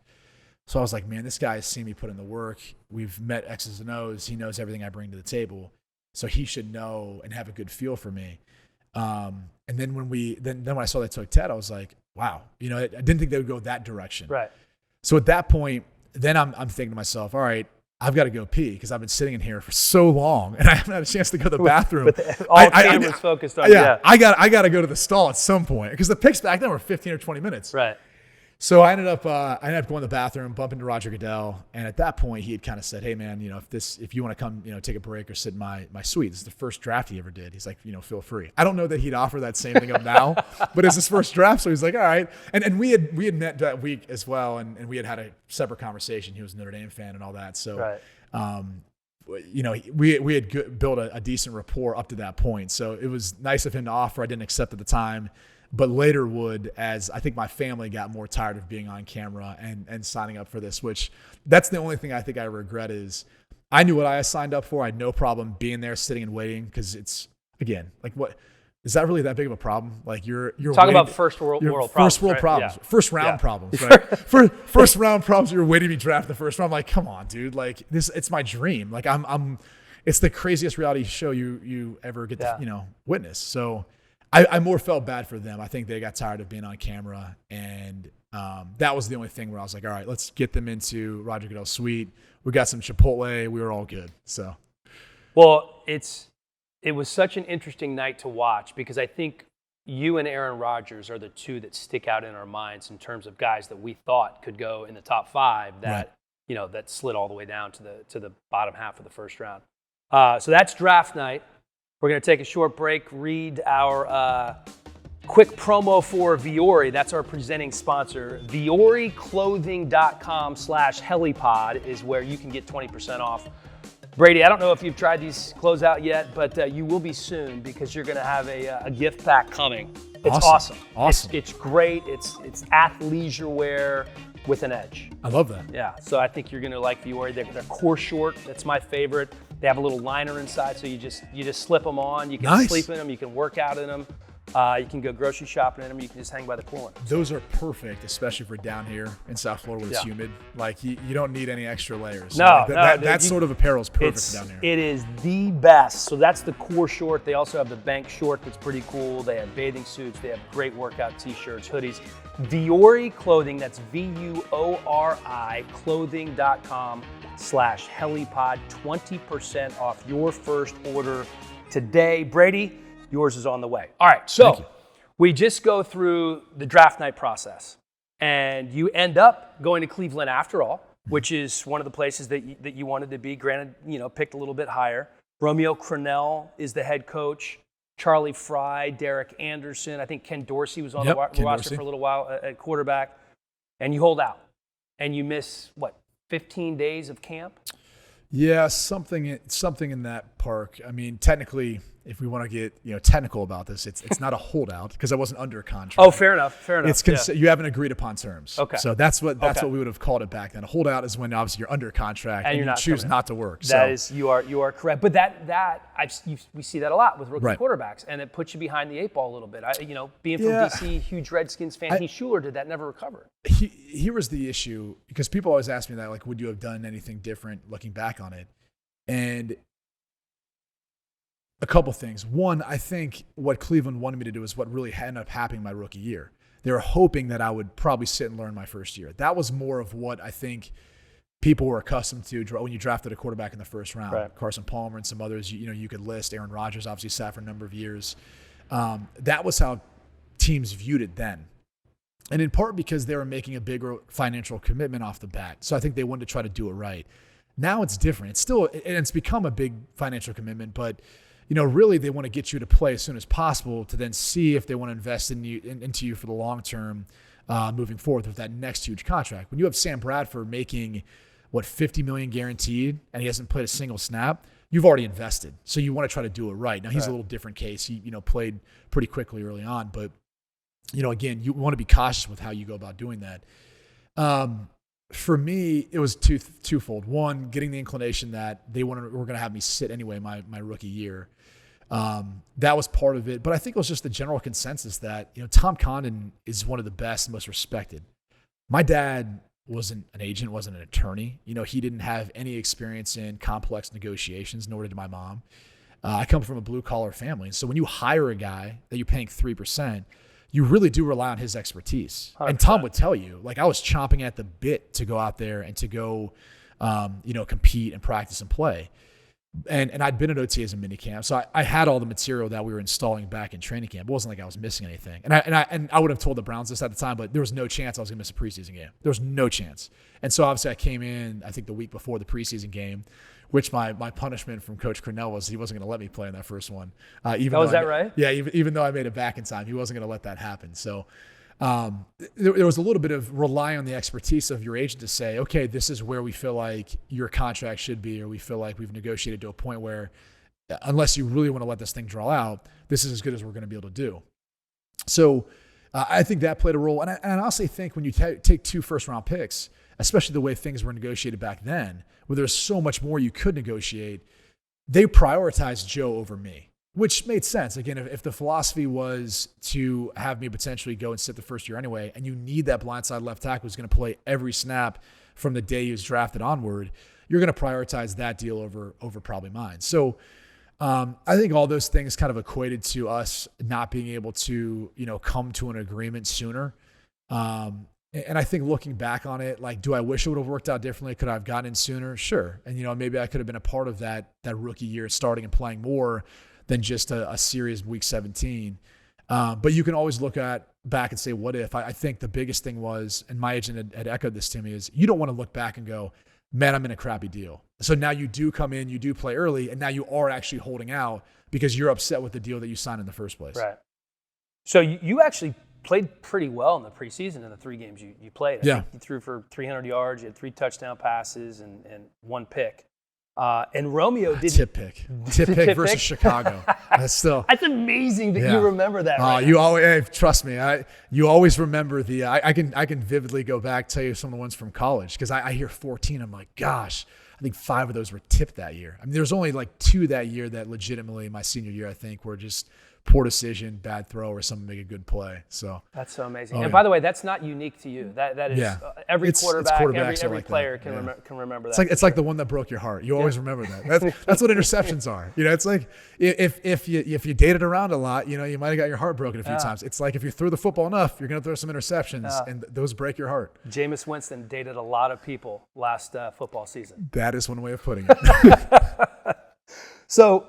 So I was like, man, this guy has seen me put in the work. We've met X's and O's. He knows everything I bring to the table. So he should know and have a good feel for me. And then when I saw they took Ted, I was like, wow, I didn't think they would go that direction. Right. So at that point, then I'm thinking to myself, all right, I've got to go pee because I've been sitting in here for so long and I haven't had a chance to go to the bathroom. With all cameras focused on I got to go to the stall at some point because the picks back then were 15 or 20 minutes. Right. So I ended up going to the bathroom, bumping into Roger Goodell, and at that point he had kind of said, "Hey man, if you want to come, take a break or sit in my suite." This is the first draft he ever did. He's like, feel free. I don't know that he'd offer that same thing up now, but it's his first draft, so he's like, all right. And we had met that week as well, and we had a separate conversation. He was a Notre Dame fan and all that, so. Right. We had built a decent rapport up to that point. So it was nice of him to offer. I didn't accept at the time, but later would, as I think my family got more tired of being on camera and signing up for this, which that's the only thing I think I regret is I knew what I signed up for. I had no problem being there, sitting and waiting because it's, again, is that really that big of a problem? Like you're talking about first world problems. First world right? problems. Yeah. First round problems, right? First round problems. You're waiting to be drafted the first round. I'm like, come on, dude. Like this, it's my dream. Like it's the craziest reality show you ever get to, witness. So I more felt bad for them. I think they got tired of being on camera, and that was the only thing where I was like, all right, let's get them into Roger Goodell's suite. We got some Chipotle. We were all good. So, well, it was such an interesting night to watch because I think you and Aaron Rodgers are the two that stick out in our minds in terms of guys that we thought could go in the top 5 that that slid all the way down to the bottom half of the first round. So that's draft night. We're going to take a short break, read our quick promo for Viore. That's our presenting sponsor. VioreClothing.com/HelliePod is where you can get 20% off. Brady, I don't know if you've tried these clothes out yet, but you will be soon because you're going to have a gift pack coming. It's awesome. It's great. It's athleisure wear with an edge. I love that. Yeah, so I think you're going to like Viore. They're core short. That's my favorite. They have a little liner inside, so you just slip them on. You can sleep in them. You can work out in them. You can go grocery shopping in them. You can just hang by the pool in them. Those are perfect, especially for down here in South Florida where it's humid. Like you don't need any extra layers. No, that sort of apparel is perfect for down here. It is the best. So that's the core short. They also have the bank short that's pretty cool. They have bathing suits. They have great workout t-shirts, hoodies. Viore Clothing, that's VUORI clothing.com/HelliePod, 20% off your first order today. Brady, yours is on the way. All right, so we just go through the draft night process, and you end up going to Cleveland after all, which is one of the places that you wanted to be. Granted, picked a little bit higher. Romeo Crennel is the head coach. Charlie Fry, Derek Anderson. I think Ken Dorsey was on the roster for a little while at quarterback. And you hold out. And you miss, 15 days of camp? Yeah, something in that park. I mean, technically, if we want to get technical about this, it's not a holdout because I wasn't under contract. Oh, fair enough. It's you haven't agreed upon terms. Okay. So that's what we would have called it back then. A holdout is when obviously you're under contract and you choose not to work. You are correct. But we see that a lot with rookie quarterbacks, and it puts you behind the 8 ball a little bit. Being from DC, huge Redskins fan, Heath Schuler did that, never recovered. Here was the issue because people always ask me that, like, would you have done anything different looking back on it? And a couple things. One, I think what Cleveland wanted me to do is what really ended up happening my rookie year. They were hoping that I would probably sit and learn my first year. That was more of what I think people were accustomed to when you drafted a quarterback in the first round. Right. Carson Palmer and some others, you could list. Aaron Rodgers obviously sat for a number of years. That was how teams viewed it then. And in part because they were making a bigger financial commitment off the bat. So I think they wanted to try to do it right. Now it's different. It's become a big financial commitment, but really they want to get you to play as soon as possible to then see if they want to invest into you for the long term moving forward with that next huge contract. When you have Sam Bradford making $50 million guaranteed and he hasn't played a single snap, you've already invested. So you want to try to do it right. Now he's a little different case. He played pretty quickly early on, but again, you want to be cautious with how you go about doing that. For me, it was twofold. One, getting the inclination that they were going to have me sit anyway my rookie year. That was part of it. But I think it was just the general consensus that, Tom Condon is one of the best and most respected. My dad wasn't an agent, wasn't an attorney. He didn't have any experience in complex negotiations, nor did my mom. I come from a blue-collar family. So when you hire a guy that you're paying 3%, you really do rely on his expertise. 100%. And Tom would tell you, I was chomping at the bit to go out there and to go, compete and practice and play. And I'd been at OTA as a mini camp, so I had all the material that we were installing back in training camp. It wasn't like I was missing anything. And I would have told the Browns this at the time, but there was no chance I was going to miss a preseason game. There was no chance. And so obviously I came in, I think the week before the preseason game, which my punishment from Coach Crennel was he wasn't going to let me play in that first one. Right? Yeah, even though I made it back in time, he wasn't going to let that happen. So there was a little bit of rely on the expertise of your agent to say, okay, this is where we feel like your contract should be, or we feel like we've negotiated to a point where unless you really want to let this thing draw out, this is as good as we're going to be able to do. So I think that played a role. And I honestly think when you take 2 first-round picks, especially the way things were negotiated back then, where there's so much more you could negotiate, they prioritized Joe over me. Which made sense. Again, if the philosophy was to have me potentially go and sit the first year anyway, and you need that blindside left tackle who's going to play every snap from the day he was drafted onward, you're going to prioritize that deal over probably mine. So I think all those things kind of equated to us not being able to, come to an agreement sooner. And I think looking back on it, like, do I wish it would have worked out differently? Could I have gotten in sooner? Sure. And, maybe I could have been a part of that rookie year, starting and playing more than just a series week 17. But you can always look back and say, what if? I think the biggest thing was, and my agent had echoed this to me, is you don't want to look back and go, man, I'm in a crappy deal. So now you do come in, you do play early, and now you are actually holding out because you're upset with the deal that you signed in the first place. Right. So you actually played pretty well in the preseason in the 3 games you played. I think you threw for 300 yards, you had 3 touchdown passes and 1 pick. And Romeo did tip pick versus Chicago. That's amazing that you remember that. Right you always trust me. You always remember the. I can vividly go back, tell you some of the ones from college because I hear 14. I'm like, gosh, I think 5 of those were tipped that year. I mean, there was only like 2 that year that legitimately my senior year I think were just poor decision, bad throw, or someone make a good play. So that's so amazing. And by the way, that's not unique to you. That is every quarterback, every player can remember that. It's like the one that broke your heart. You always remember that. That's what interceptions are. It's like if you dated around a lot, you might have got your heart broken a few times. It's like if you threw the football enough, you're going to throw some interceptions, and those break your heart. Jameis Winston dated a lot of people last football season. That is one way of putting it. So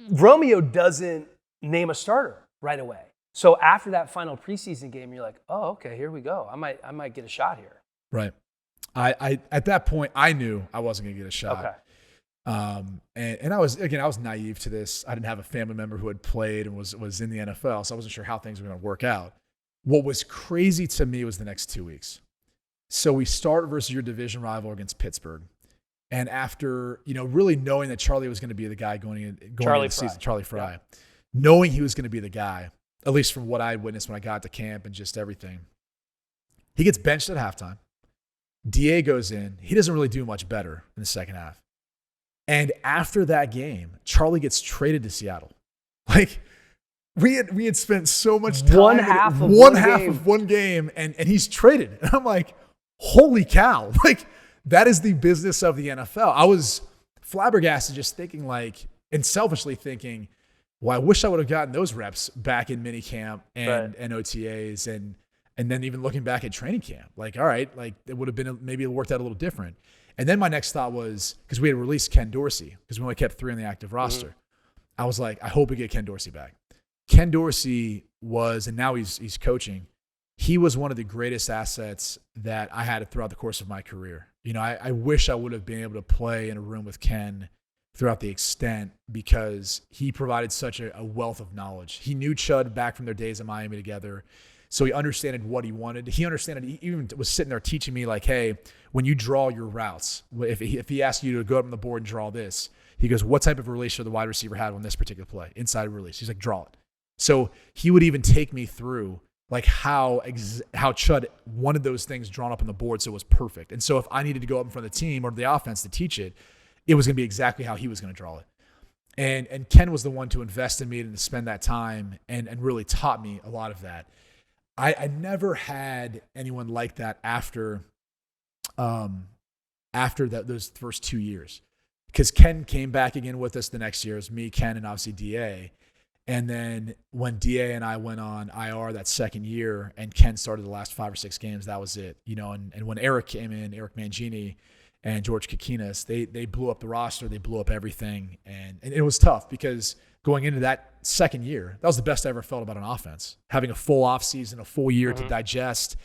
Romeo doesn't name a starter right away. So after that final preseason game, you're like, oh, okay, here we go. I might get a shot here. Right. I at that point I knew I wasn't gonna get a shot. Okay. And I was naive to this. I didn't have a family member who had played and was in the NFL, so I wasn't sure how things were gonna work out. What was crazy to me was the next 2 weeks. So we start versus your division rival against Pittsburgh. And after, really knowing that Charlie was going to be the guy going into the season, Charlie Fry. Yeah. Knowing he was going to be the guy, at least from what I witnessed when I got to camp and just everything. He gets benched at halftime. DA goes in. He doesn't really do much better in the second half. And after that game, Charlie gets traded to Seattle. Like, we had spent so much time. One half of one game, and he's traded. And I'm like, holy cow. Like, that is the business of the NFL. I was flabbergasted just thinking and selfishly thinking, well, I wish I would have gotten those reps back in minicamp and OTAs and then even looking back at training camp. Like, all right, it would have been maybe it worked out a little different. And then my next thought was, because we had released Ken Dorsey, because we only kept 3 on the active roster. Mm-hmm. I was like, I hope we get Ken Dorsey back. Ken Dorsey was, and now he's coaching, he was one of the greatest assets that I had throughout the course of my career. I wish I would have been able to play in a room with Ken throughout the extent because he provided such a wealth of knowledge. He knew Chud back from their days in Miami together. So he understood what he wanted. He understood. He even was sitting there teaching me like, hey, when you draw your routes, if he asked you to go up on the board and draw this, he goes, what type of release should the wide receiver have on this particular play? Inside release. He's like, draw it. So he would even take me through like how Chud wanted those things drawn up on the board so it was perfect. And so if I needed to go up in front of the team or the offense to teach it, it was going to be exactly how he was going to draw it. And Ken was the one to invest in me and to spend that time and really taught me a lot of that. I never had anyone like that after those first 2 years. Because Ken came back again with us the next year. It was me, Ken, and obviously DA. And then when DA and I went on IR that second year and Ken started the last 5 or 6 games, that was it. And when Eric came in, Eric Mangini and George Kakinas, they blew up the roster. They blew up everything. And it was tough because going into that second year, that was the best I ever felt about an offense. Having a full offseason, a full year to digest.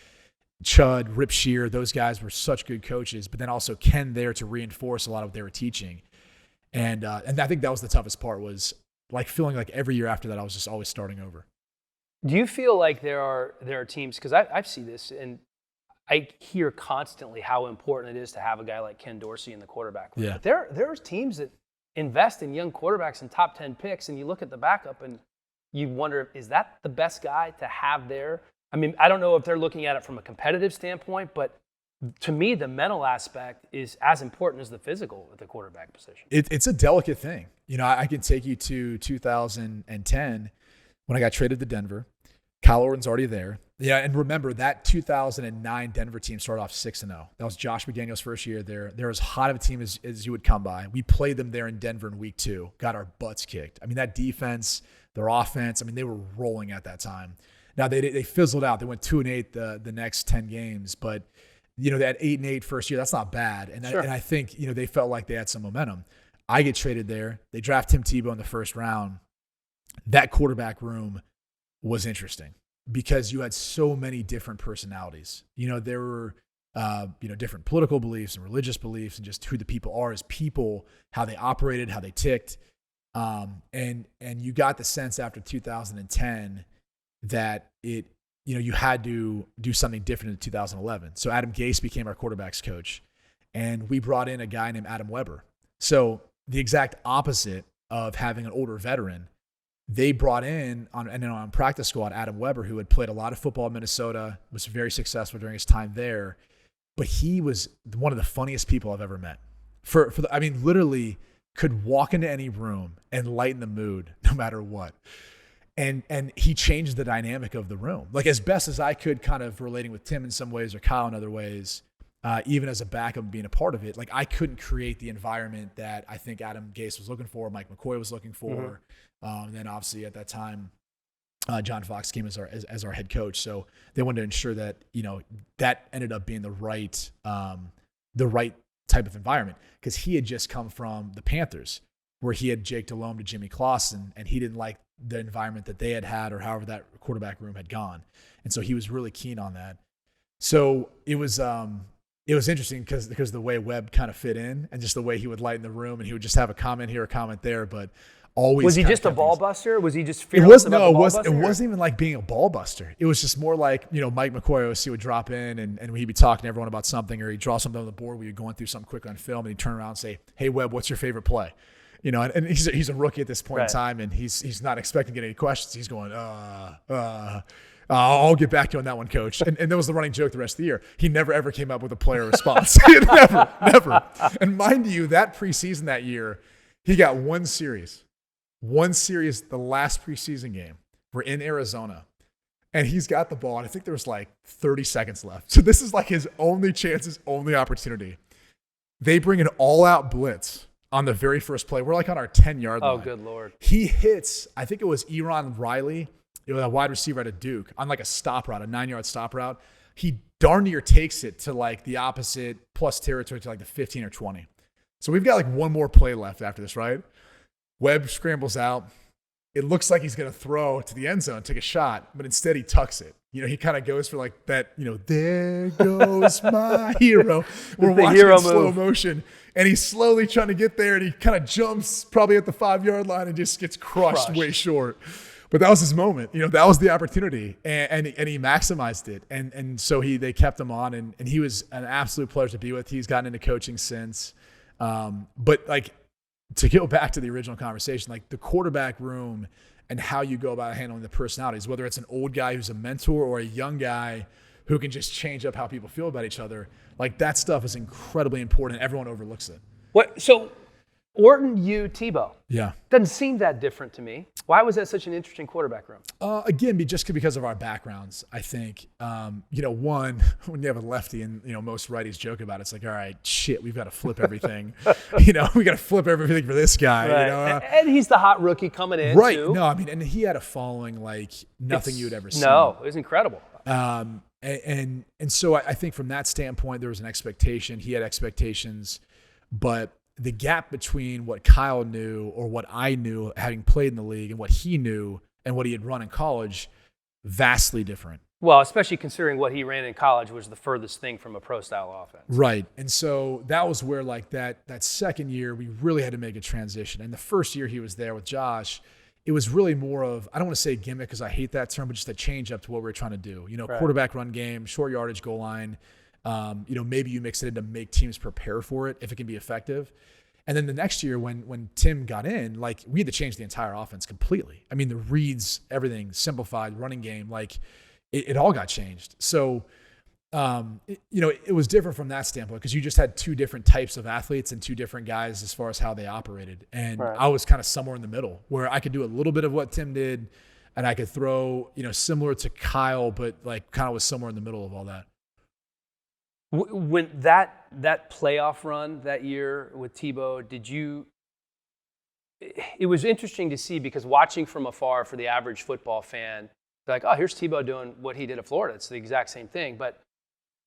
Chud, Rip Shear, those guys were such good coaches, but then also Ken there to reinforce a lot of what they were teaching. And I think that was the toughest part was like feeling like every year after that, I was just always starting over. Do you feel like there are teams, because I see this and I hear constantly how important it is to have a guy like Ken Dorsey in the quarterback room. Yeah. But there's teams that invest in young quarterbacks and top 10 picks, and you look at the backup and you wonder, is that the best guy to have there? I mean, I don't know if they're looking at it from a competitive standpoint, but to me, the mental aspect is as important as the physical at the quarterback position. It's a delicate thing. I can take you to 2010 when I got traded to Denver. Kyle Orton's already there. Yeah, and remember that 2009 Denver team started off 6-0. That was Josh McDaniels' first year there. They're as hot of a team as you would come by. We played them there in Denver in week 2. Got our butts kicked. I mean, that defense, their offense, they were rolling at that time. Now, they fizzled out. They went 2-8 the next 10 games. But, that 8-8 first year, that's not bad. And, sure. I think, they felt like they had some momentum. I get traded there. They draft Tim Tebow in the first round. That quarterback room was interesting because you had so many different personalities. There were, different political beliefs and religious beliefs and just who the people are as people, how they operated, how they ticked. And you got the sense after 2010 that you had to do something different in 2011. So Adam Gase became our quarterback's coach, and we brought in a guy named Adam Weber. So the exact opposite of having an older veteran. They brought in on practice squad Adam Weber, who had played a lot of football in Minnesota, was very successful during his time there, but he was one of the funniest people I've ever met. Literally could walk into any room and lighten the mood no matter what. And he changed the dynamic of the room. Like as best as I could, kind of relating with Tim in some ways or Kyle in other ways, even as a backup being a part of it, like I couldn't create the environment that I think Adam Gase was looking for, Mike McCoy was looking for. Mm-hmm. And then obviously at that time, John Fox came as our head coach. So they wanted to ensure that, that ended up being the right type of environment, because he had just come from the Panthers where he had Jake Delhomme to Jimmy Clausen, and he didn't like the environment that they had or however that quarterback room had gone. And so he was really keen on that. So it was interesting because the way Webb kind of fit in and just the way he would lighten the room, and he would just have a comment here, a comment there, but always. Was he just a ball buster? Was he just fearless about the ball buster? It wasn't even like being a ball buster. It was just more like, Mike McCoy would drop in and he'd be talking to everyone about something, or he'd draw something on the board. We were going through something quick on film, and he'd turn around and say, "Hey Webb, what's your favorite play?" And he's a rookie at this point in time, and he's not expecting to get any questions. He's going, I'll get back to you on that one, coach. And that was the running joke the rest of the year. He never, ever came up with a player response. Never. And mind you, that preseason that year, he got one series, the last preseason game. We're in Arizona, and he's got the ball, and I think there was like 30 seconds left. So this is like his only chance, his only opportunity. They bring an all-out blitz on the very first play. We're like on our 10-yard line. Oh, good Lord. He hits, I think it was Eron Riley, a wide receiver at Duke, on like a stop route, a 9-yard stop route. He darn near takes it to like the opposite plus territory to like the 15 or 20. So we've got like one more play left after this, right? Webb scrambles out. It looks like he's going to throw to the end zone, take a shot, but instead he tucks it. He kind of goes for like that, there goes my hero. We're watching in slow motion, and he's slowly trying to get there, and he kind of jumps probably at the 5-yard line and just gets crushed way short. But that was his moment. That was the opportunity, and he maximized it. And so they kept him on, and he was an absolute pleasure to be with. He's gotten into coaching since. But like, to go back to the original conversation, like the quarterback room and how you go about handling the personalities, whether it's an old guy who's a mentor or a young guy who can just change up how people feel about each other, like that stuff is incredibly important, and everyone overlooks it. So Orton, Tebow. Yeah. Doesn't seem that different to me. Why was that such an interesting quarterback room? Again, just because of our backgrounds, I think. One, when you have a lefty, and most righties joke about it, it's like, all right, shit, we've got to flip everything. We got to flip everything for this guy. Right. And he's the hot rookie coming in, right? Too. No, and he had a following like nothing you'd ever seen. No, it was incredible. And so I think from that standpoint, there was an expectation. He had expectations, but the gap between what Kyle knew or what I knew having played in the league and what he knew and what he had run in college, vastly different. Well, especially considering what he ran in college was the furthest thing from a pro-style offense. Right. And so that was where like that second year we really had to make a transition. And the first year he was there with Josh, it was really more of, I don't want to say gimmick because I hate that term, but just a change up to what we were trying to do. Right. Quarterback run game, short yardage, goal line. Maybe you mix it in to make teams prepare for it if it can be effective. And then the next year when Tim got in, like we had to change the entire offense completely. I mean, the reads, everything, simplified, running game, like it all got changed. So It was different from that standpoint because you just had two different types of athletes and two different guys as far as how they operated. And Right. I was kind of somewhere in the middle where I could do a little bit of what Tim did and I could throw, similar to Kyle, but like kind of was somewhere in the middle of all that. When that playoff run that year with Tebow, it was interesting to see because watching from afar for the average football fan, they're like, oh, here's Tebow doing what he did at Florida. It's the exact same thing. But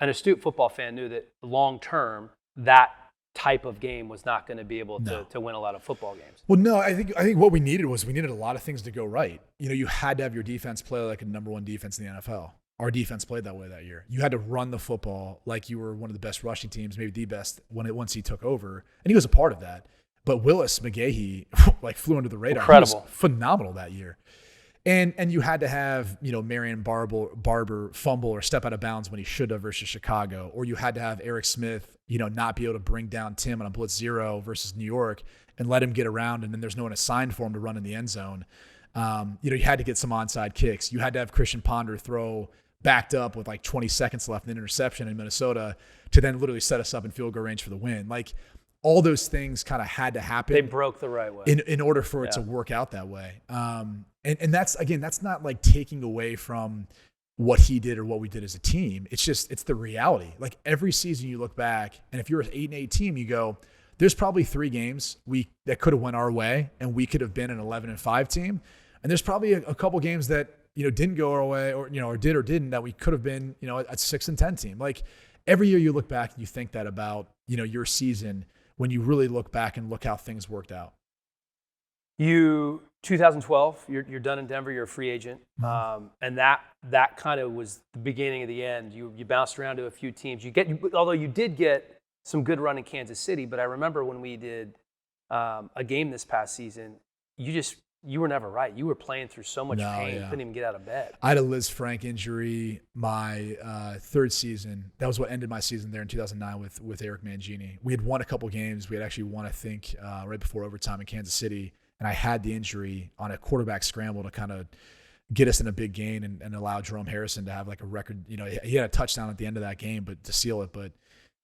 an astute football fan knew that long term, that type of game was not going to be able to win a lot of football games. Well, no, I think what we needed a lot of things to go right. You had to have your defense play like a number one defense in the NFL. Our defense played that way that year. You had to run the football like you were one of the best rushing teams, maybe the best once he took over, and he was a part of that. But Willis McGahee like flew under the radar. Incredible. He was phenomenal that year. And you had to have, Marion Barber fumble or step out of bounds when he should have versus Chicago. Or you had to have Eric Smith, not be able to bring down Tim on a blitz 0 versus New York and let him get around. And then there's no one assigned for him to run in the end zone. You had to get some onside kicks. You had to have Christian Ponder throw backed up with like 20 seconds left in an interception in Minnesota to then literally set us up in field goal range for the win. Like all those things kind of had to happen. They broke the right way. In order for it to work out that way. And that's not like taking away from what he did or what we did as a team. It's the reality. Like every season you look back, and if you're an 8-8 team, you go, there's probably 3 games that could have went our way, and we could have been an 11-5 team. And there's probably a couple games that didn't go our way, or or did or didn't, that we could have been a 6-10 team. Like every year you look back and you think that about your season when you really look back and look how things worked out. 2012, you're done in Denver. You're a free agent, and that kind of was the beginning of the end. You bounced around to a few teams. Although you did get some good run in Kansas City, but I remember when we did a game this past season, you were never right. You were playing through so much pain, you couldn't even get out of bed. I had a Liz Frank injury my third season. That was what ended my season there in 2009 with Eric Mangini. We had won a couple games. We had actually won, I think, right before overtime in Kansas City. And I had the injury on a quarterback scramble to kind of get us in a big game and allow Jerome Harrison to have like a record. He had a touchdown at the end of that game, but to seal it. But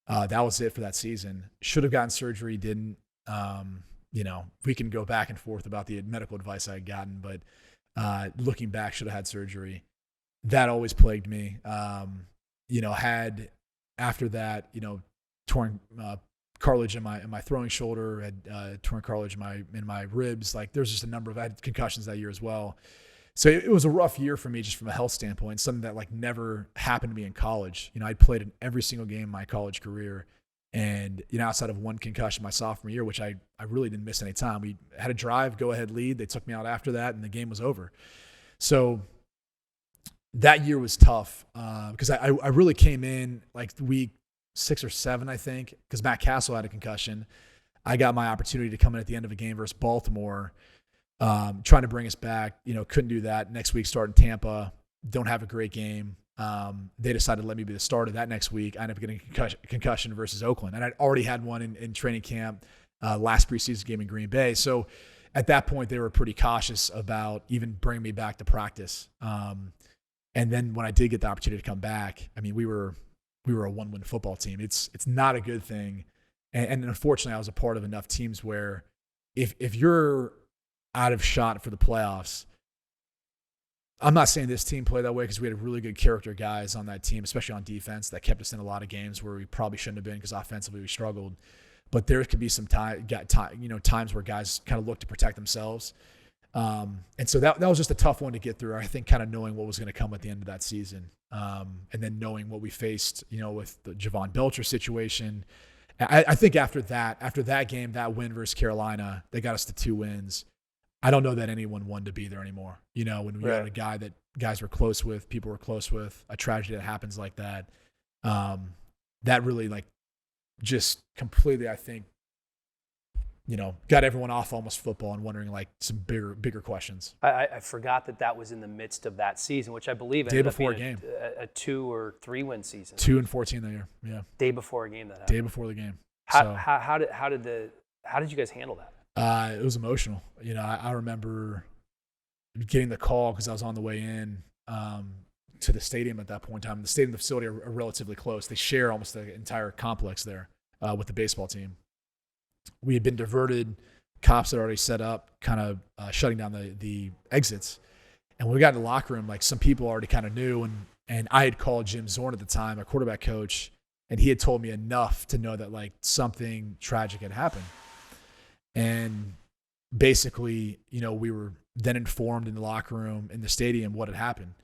that was it for that season. Should have gotten surgery, didn't. We can go back and forth about the medical advice I had gotten, but looking back, should have had surgery. That always plagued me. Had after that, torn cartilage in my throwing shoulder, had torn cartilage in my ribs. Like there's just a number of, I had concussions that year as well. So it was a rough year for me just from a health standpoint, something that like never happened to me in college. I played in every single game in my college career. And, outside of one concussion my sophomore year, which I really didn't miss any time. We had a drive, go-ahead lead. They took me out after that, and the game was over. So that year was tough because I really came in like week 6 or 7, I think, because Matt Castle had a concussion. I got my opportunity to come in at the end of a game versus Baltimore, trying to bring us back. Couldn't do that. Next week, start in Tampa. Don't have a great game. They decided to let me be the starter that next week. I ended up getting a concussion versus Oakland. And I'd already had one in training camp last preseason game in Green Bay. So at that point, they were pretty cautious about even bringing me back to practice. And then when I did get the opportunity to come back, I mean, we were a 1-win football team. It's not a good thing. And unfortunately, I was a part of enough teams where if you're out of shot for the playoffs, I'm not saying this team played that way because we had really good character guys on that team, especially on defense, that kept us in a lot of games where we probably shouldn't have been because offensively we struggled. But there could be some times where guys kind of look to protect themselves. And so that was just a tough one to get through. I think kind of knowing what was going to come at the end of that season, and then knowing what we faced, with the Javon Belcher situation. I think after that game, that win versus Carolina, they got us to 2 wins. I don't know that anyone wanted to be there anymore. When we had a guy that guys were close with, people were close with, a tragedy that happens like that, that really like just completely, I think, got everyone off almost football and wondering like some bigger questions. I forgot that was in the midst of that season, which I believe ended up being a 2 or 3 win season. 2-14 that year. Yeah. Day before a game that happened. Day before the game. How did you guys handle that? It was emotional. I remember getting the call because I was on the way in, to the stadium at that point in time. The stadium and the facility are relatively close. They share almost the entire complex there with the baseball team. We had been diverted. Cops had already set up, kind of shutting down the exits. And when we got in the locker room, like some people already kind of knew. And I had called Jim Zorn at the time, our quarterback coach, and he had told me enough to know that like something tragic had happened. And basically, we were then informed in the locker room, in the stadium, what had happened.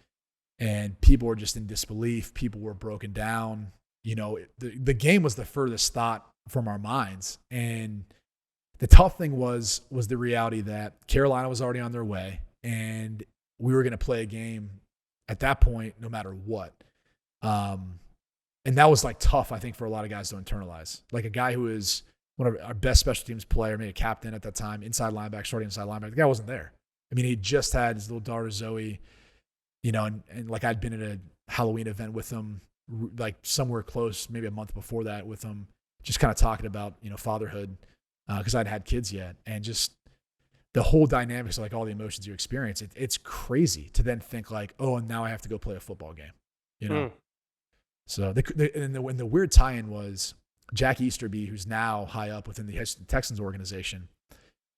And people were just in disbelief. People were broken down. The game was the furthest thought from our minds. And the tough thing was the reality that Carolina was already on their way, and we were going to play a game at that point, no matter what. And that was like tough, I think, for a lot of guys to internalize. Like a guy who is one of our best special teams player, maybe a captain at that time, inside linebacker, starting inside linebacker. The guy wasn't there. I mean, he just had his little daughter Zoe, and like I'd been at a Halloween event with him, like somewhere close, maybe a month before that with him, just kind of talking about, fatherhood, because I'd had kids yet. And just the whole dynamics of like all the emotions you experience, it's crazy to then think like, oh, and now I have to go play a football game, So the weird tie-in was Jack Easterby, who's now high up within the Houston Texans organization.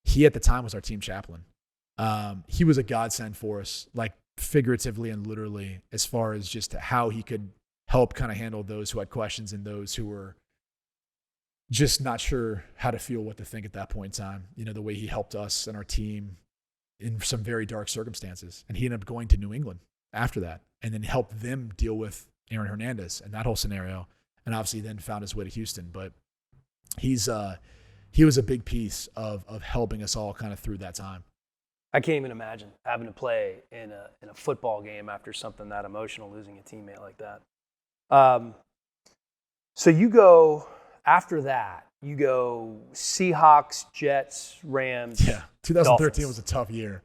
He at the time was our team chaplain. He was a godsend for us, like figuratively and literally, as far as just how he could help kind of handle those who had questions and those who were just not sure how to feel, what to think at that point in time. The way he helped us and our team in some very dark circumstances. And he ended up going to New England after that and then helped them deal with Aaron Hernandez and that whole scenario. And obviously then found his way to Houston. But he was a big piece of helping us all kind of through that time. I can't even imagine having to play in a football game after something that emotional, losing a teammate like that. So you go, after that, you go Seahawks, Jets, Rams. Yeah, 2013 Dolphins. was a tough year.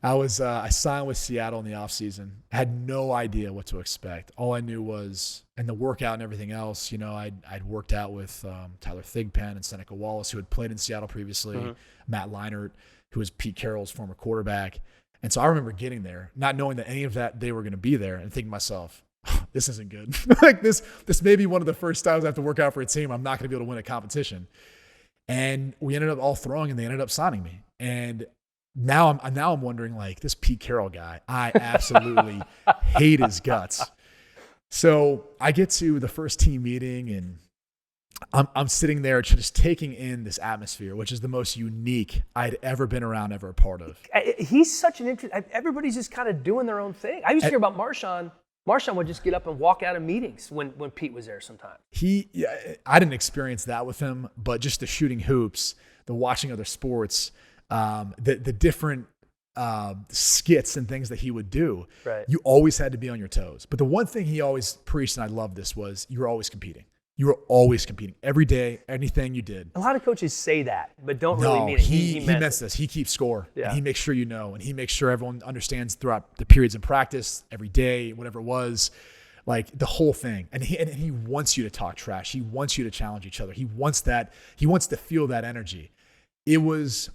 I signed with Seattle in the offseason. I had no idea what to expect. All I knew was, and the workout and everything else, I'd worked out with Tyler Thigpen and Seneca Wallace, who had played in Seattle previously, Matt Leinart, who was Pete Carroll's former quarterback. And so I remember getting there, not knowing that any of that they were going to be there, and thinking to myself, this isn't good. Like this may be one of the first times I have to work out for a team. I'm not going to be able to win a competition. And we ended up all throwing, and they ended up signing me. And now I'm wondering, like, this Pete Carroll guy, I absolutely hate his guts. So I get to the first team meeting, and I'm sitting there just taking in this atmosphere, which is the most unique I'd ever been around, ever a part of. He's such an interesting. Everybody's just kind of doing their own thing. I used to hear about Marshawn. Marshawn would just get up and walk out of meetings when Pete was there sometimes. I didn't experience that with him, but just the shooting hoops, the watching other sports, the different skits and things that he would do. Right. You always had to be on your toes. But the one thing he always preached, and I loved this, was you were always competing. You were always competing every day, anything you did. A lot of coaches say that, but don't really mean it. He meant this. He keeps score. Yeah. And he makes sure you know, and he makes sure everyone understands throughout the periods in practice, every day, whatever it was, like the whole thing. And he wants you to talk trash. He wants you to challenge each other. He wants that. He wants to feel that energy. It was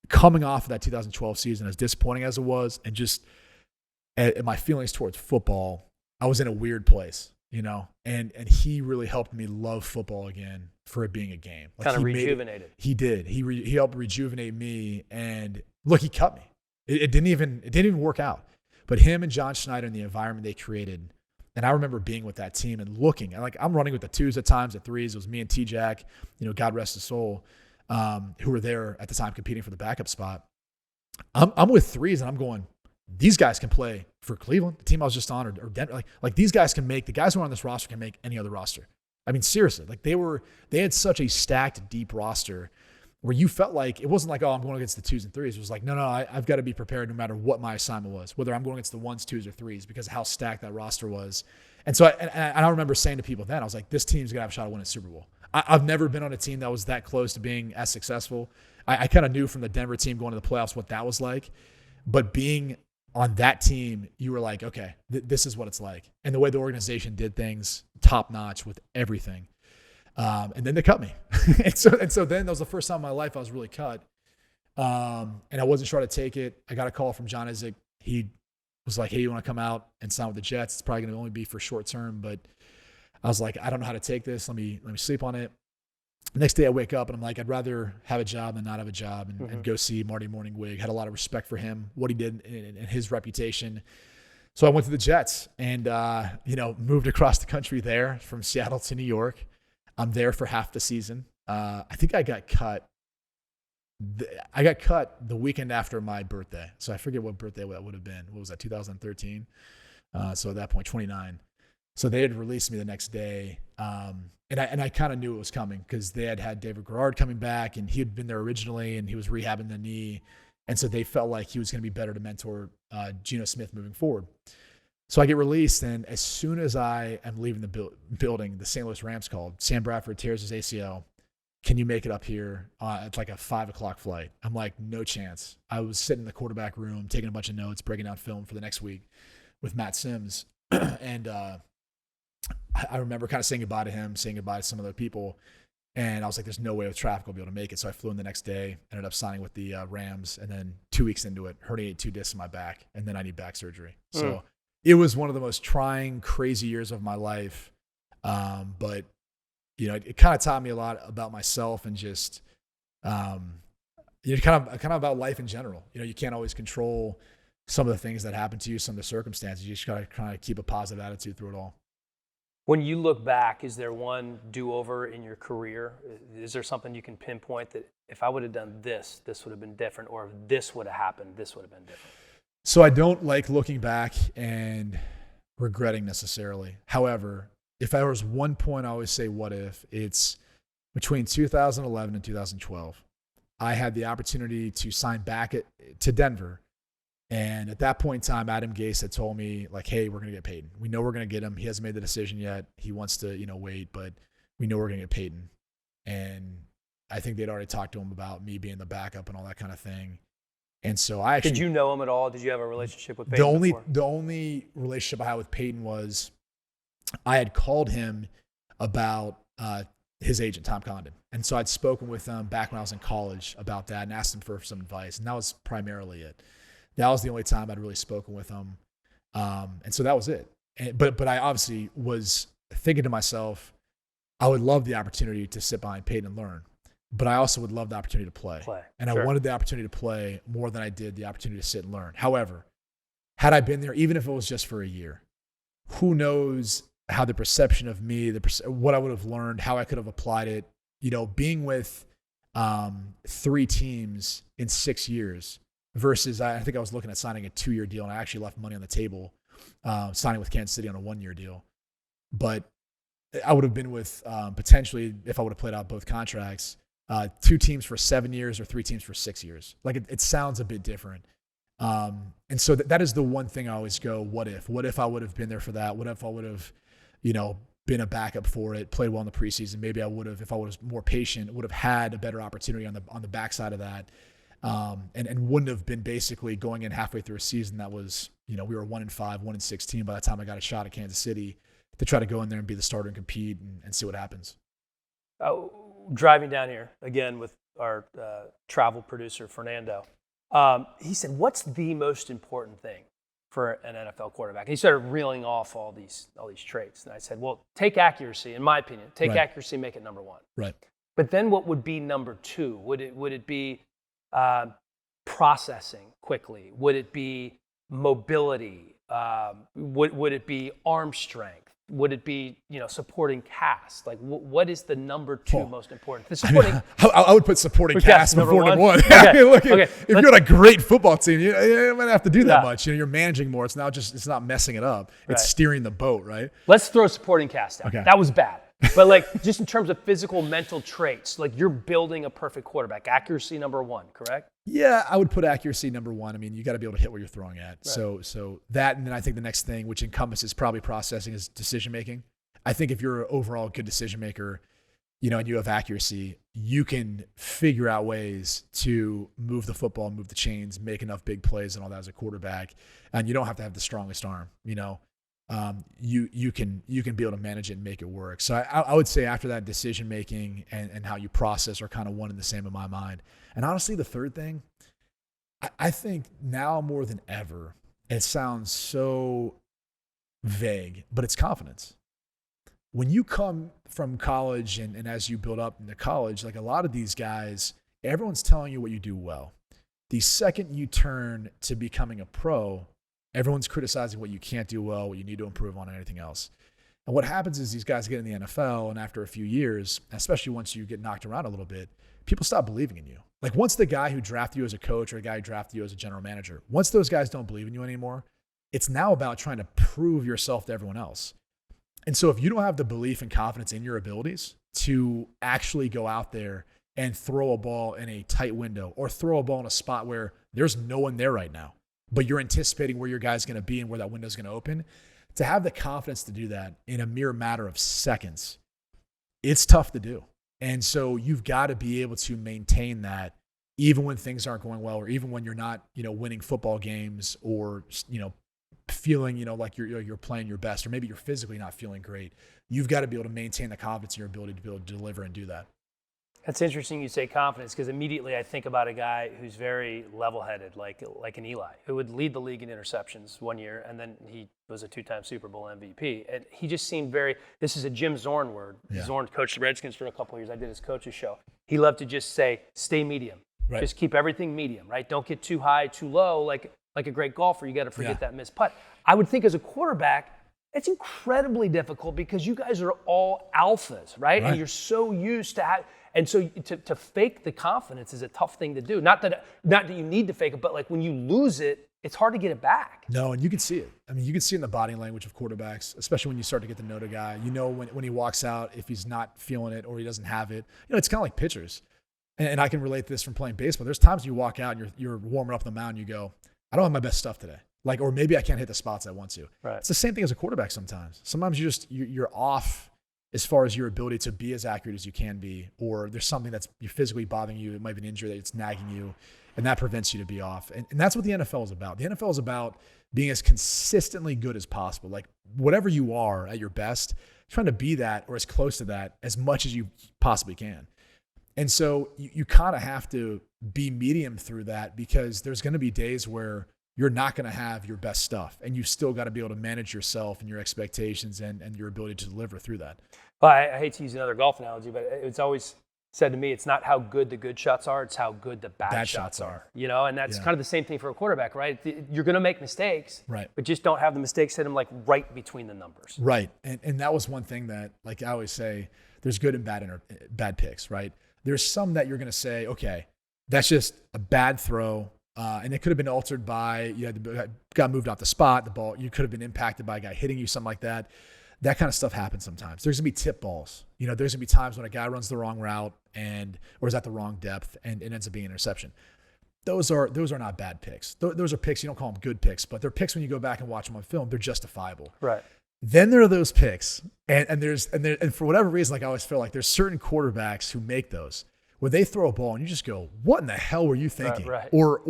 coming off of that 2012 season, as disappointing as it was, and just my feelings towards football, I was in a weird place. And he really helped me love football again for it being a game. Like kind of rejuvenated. He did. He helped rejuvenate me. And look, he cut me. It didn't even work out. But him and John Schneider and the environment they created. And I remember being with that team and looking. And like I'm running with the twos at times, at threes. It was me and T-Jack, God rest his soul, who were there at the time competing for the backup spot. I'm with threes and I'm going, these guys can play for Cleveland, the team I was just on, or Denver. Like these guys can make, the guys who are on this roster can make any other roster. I mean, seriously, like they had such a stacked, deep roster where you felt like, it wasn't like, oh, I'm going against the twos and threes. It was like, no, I've got to be prepared no matter what my assignment was, whether I'm going against the ones, twos, or threes, because of how stacked that roster was. And so I remember saying to people then, I was like, this team's going to have a shot at winning a Super Bowl. I've never been on a team that was that close to being as successful. I kind of knew from the Denver team going to the playoffs what that was like. But being on that team, you were like, okay, this is what it's like. And the way the organization did things, top notch with everything. And then they cut me. and so then that was the first time in my life I was really cut. And I wasn't sure how to take it. I got a call from John Izek. He was like, hey, you want to come out and sign with the Jets? It's probably going to only be for short term, but I was like, I don't know how to take this. Let me sleep on it. Next day I wake up and I'm like, I'd rather have a job than not have a job, and go see Marty Morningwig. Had a lot of respect for him, what he did and his reputation. So I went to the Jets and, moved across the country there from Seattle to New York. I'm there for half the season. I think I got cut. I got cut the weekend after my birthday. So I forget what birthday that would have been. What was that, 2013? So at that point, 29. So they had released me the next day. And I kind of knew it was coming because they had David Garrard coming back, and he had been there originally, and he was rehabbing the knee. And so they felt like he was going to be better to mentor Geno Smith moving forward. So I get released, and as soon as I am leaving the building, the St. Louis Rams called. Sam Bradford tears his ACL. Can you make it up here? It's like a 5:00 flight. I'm like, no chance. I was sitting in the quarterback room, taking a bunch of notes, breaking down film for the next week with Matt Sims. And I remember kind of saying goodbye to him, saying goodbye to some other people. And I was like, there's no way with traffic I'll be able to make it. So I flew in the next day, ended up signing with the Rams. And then 2 weeks into it, herniated 2 discs in my back. And then I need back surgery. So it was one of the most trying, crazy years of my life. But, it kind of taught me a lot about myself and just, kind of about life in general. You can't always control some of the things that happen to you, some of the circumstances. You just got to kind of keep a positive attitude through it all. When you look back, is there one do-over in your career? Is there something you can pinpoint that if I would have done this, this would have been different, or if this would have happened, this would have been different? So I don't like looking back and regretting necessarily. However, if there was one point I always say what if, it's between 2011 and 2012. I had the opportunity to sign back to Denver. And at that point in time, Adam Gase had told me, like, hey, we're going to get Peyton. We know we're going to get him. He hasn't made the decision yet. He wants to, wait, but we know we're going to get Peyton. And I think they'd already talked to him about me being the backup and all that kind of thing. And so I actually... Did you know him at all? Did you have a relationship with Peyton before? The only relationship I had with Peyton was I had called him about his agent, Tom Condon. And so I'd spoken with him back when I was in college about that and asked him for some advice. And that was primarily it. That was the only time I'd really spoken with him. And so that was it. But I obviously was thinking to myself, I would love the opportunity to sit behind Peyton and learn. But I also would love the opportunity to play. And sure. I wanted the opportunity to play more than I did the opportunity to sit and learn. However, had I been there, even if it was just for a year, who knows how the perception of me, what I would have learned, how I could have applied it, being with 3 teams in 6 years, versus I think I was looking at signing a 2-year deal, and I actually left money on the table, signing with Kansas City on a 1-year deal. But I would have been with potentially, if I would have played out both contracts, 2 teams for 7 years or 3 teams for 6 years. Like it sounds a bit different. And so that is the one thing I always go, what if? What if I would have been there for that? What if I would have, been a backup for it, played well in the preseason? Maybe I would have, if I was more patient, would have had a better opportunity on the backside of that. And wouldn't have been basically going in halfway through a season that was, we were 1-5, 1-16 by the time I got a shot at Kansas City to try to go in there and be the starter and compete and see what happens. Driving down here again with our travel producer, Fernando, he said, what's the most important thing for an NFL quarterback? And he started reeling off all these traits. And I said, well, take accuracy, in my opinion. Take accuracy, make it number 1. Right. But then what would be number 2? Would it be processing quickly? Would it be mobility? Would it be arm strength? Would it be, supporting cast? Like, what is the number 2 most important? The supporting, I would put supporting cast before number 1. Okay. Look, if you're on a great football team, you might have to do that much. You're managing more. It's not messing it up. It's steering the boat, right? Let's throw supporting cast out. Okay. That was bad. But just in terms of physical, mental traits, you're building a perfect quarterback. Accuracy number 1, correct? Yeah, I would put accuracy number 1. I mean, you got to be able to hit where you're throwing at. Right. So that, and then I think the next thing, which encompasses probably processing, is decision making. I think if you're an overall good decision maker, and you have accuracy, you can figure out ways to move the football, move the chains, make enough big plays and all that as a quarterback. And you don't have to have the strongest arm, you can be able to manage it and make it work. So I would say after that, decision making and how you process are kind of one and the same in my mind. And honestly, the third thing, I think now more than ever, And it sounds so vague, but it's confidence. When you come from college and as you build up into college, like a lot of these guys, everyone's telling you what you do well. The second you turn to becoming a pro, everyone's criticizing what you can't do well, what you need to improve on, and anything else. And what happens is these guys get in the NFL, and after a few years, especially once you get knocked around a little bit, people stop believing in you. Like once the guy who drafted you as a coach or the guy who drafted you as a general manager, once those guys don't believe in you anymore, it's now about trying to prove yourself to everyone else. And so if you don't have the belief and confidence in your abilities to actually go out there and throw a ball in a tight window or throw a ball in a spot where there's no one there right now, but you're anticipating where your guy's going to be and where that window is going to open, to have the confidence to do that in a mere matter of seconds, it's tough to do. And so you've got to be able to maintain that even when things aren't going well, or even when you're not, winning football games, or, feeling, like you're playing your best, or maybe you're physically not feeling great. You've got to be able to maintain the confidence in your ability to be able to deliver and do that. That's interesting you say confidence, because immediately I think about a guy who's very level-headed, like an Eli, who would lead the league in interceptions one year, and then he was a 2-time Super Bowl MVP. And he just seemed this is a Jim Zorn word. Yeah. Zorn coached the Redskins for a couple of years. I did his coach's show. He loved to just say, stay medium. Right. Just keep everything medium, right? Don't get too high, too low. Like a great golfer, you got to forget that missed putt. I would think as a quarterback, it's incredibly difficult because you guys are all alphas, right? And you're so used to and so to fake the confidence is a tough thing to do. Not that you need to fake it, but like when you lose it, it's hard to get it back. No, and you can see it. I mean, you can see it in the body language of quarterbacks, especially when you start to get to know the guy. When he walks out, if he's not feeling it or he doesn't have it. It's kind of like pitchers. And I can relate to this from playing baseball. There's times you walk out and you're warming up on the mound and you go, I don't have my best stuff today. Or maybe I can't hit the spots I want to. Right. It's the same thing as a quarterback sometimes. Sometimes you're off as far as your ability to be as accurate as you can be, or there's something that's physically bothering you. It might be an injury that's nagging you, and that prevents you to be off. And that's what the NFL is about. The NFL is about being as consistently good as possible. Like whatever you are at your best, trying to be that or as close to that as much as you possibly can. And so you kind of have to be medium through that, because there's going to be days where you're not going to have your best stuff, and you still got to be able to manage yourself and your expectations and your ability to deliver through that. Well, I hate to use another golf analogy, but it's always said to me, it's not how good the good shots are, it's how good the bad shots are. And that's kind of the same thing for a quarterback, right? You're going to make mistakes, right? But just don't have the mistakes hit them like right between the numbers. Right. And that was one thing that, like I always say, there's good and bad picks, right? There's some that you're going to say, okay, that's just a bad throw. And it could have been altered by, got moved off the spot, the ball, you could have been impacted by a guy hitting you, something like that. That kind of stuff happens sometimes. There's going to be tip balls. There's going to be times when a guy runs the wrong route or is at the wrong depth and it ends up being an interception. Those are not bad picks. Those are picks. You don't call them good picks, but they're picks when you go back and watch them on film. They're justifiable. Right. Then there are those picks, and for whatever reason, like I always feel like there's certain quarterbacks who make those, where they throw a ball and you just go, what in the hell were you thinking? Right. Or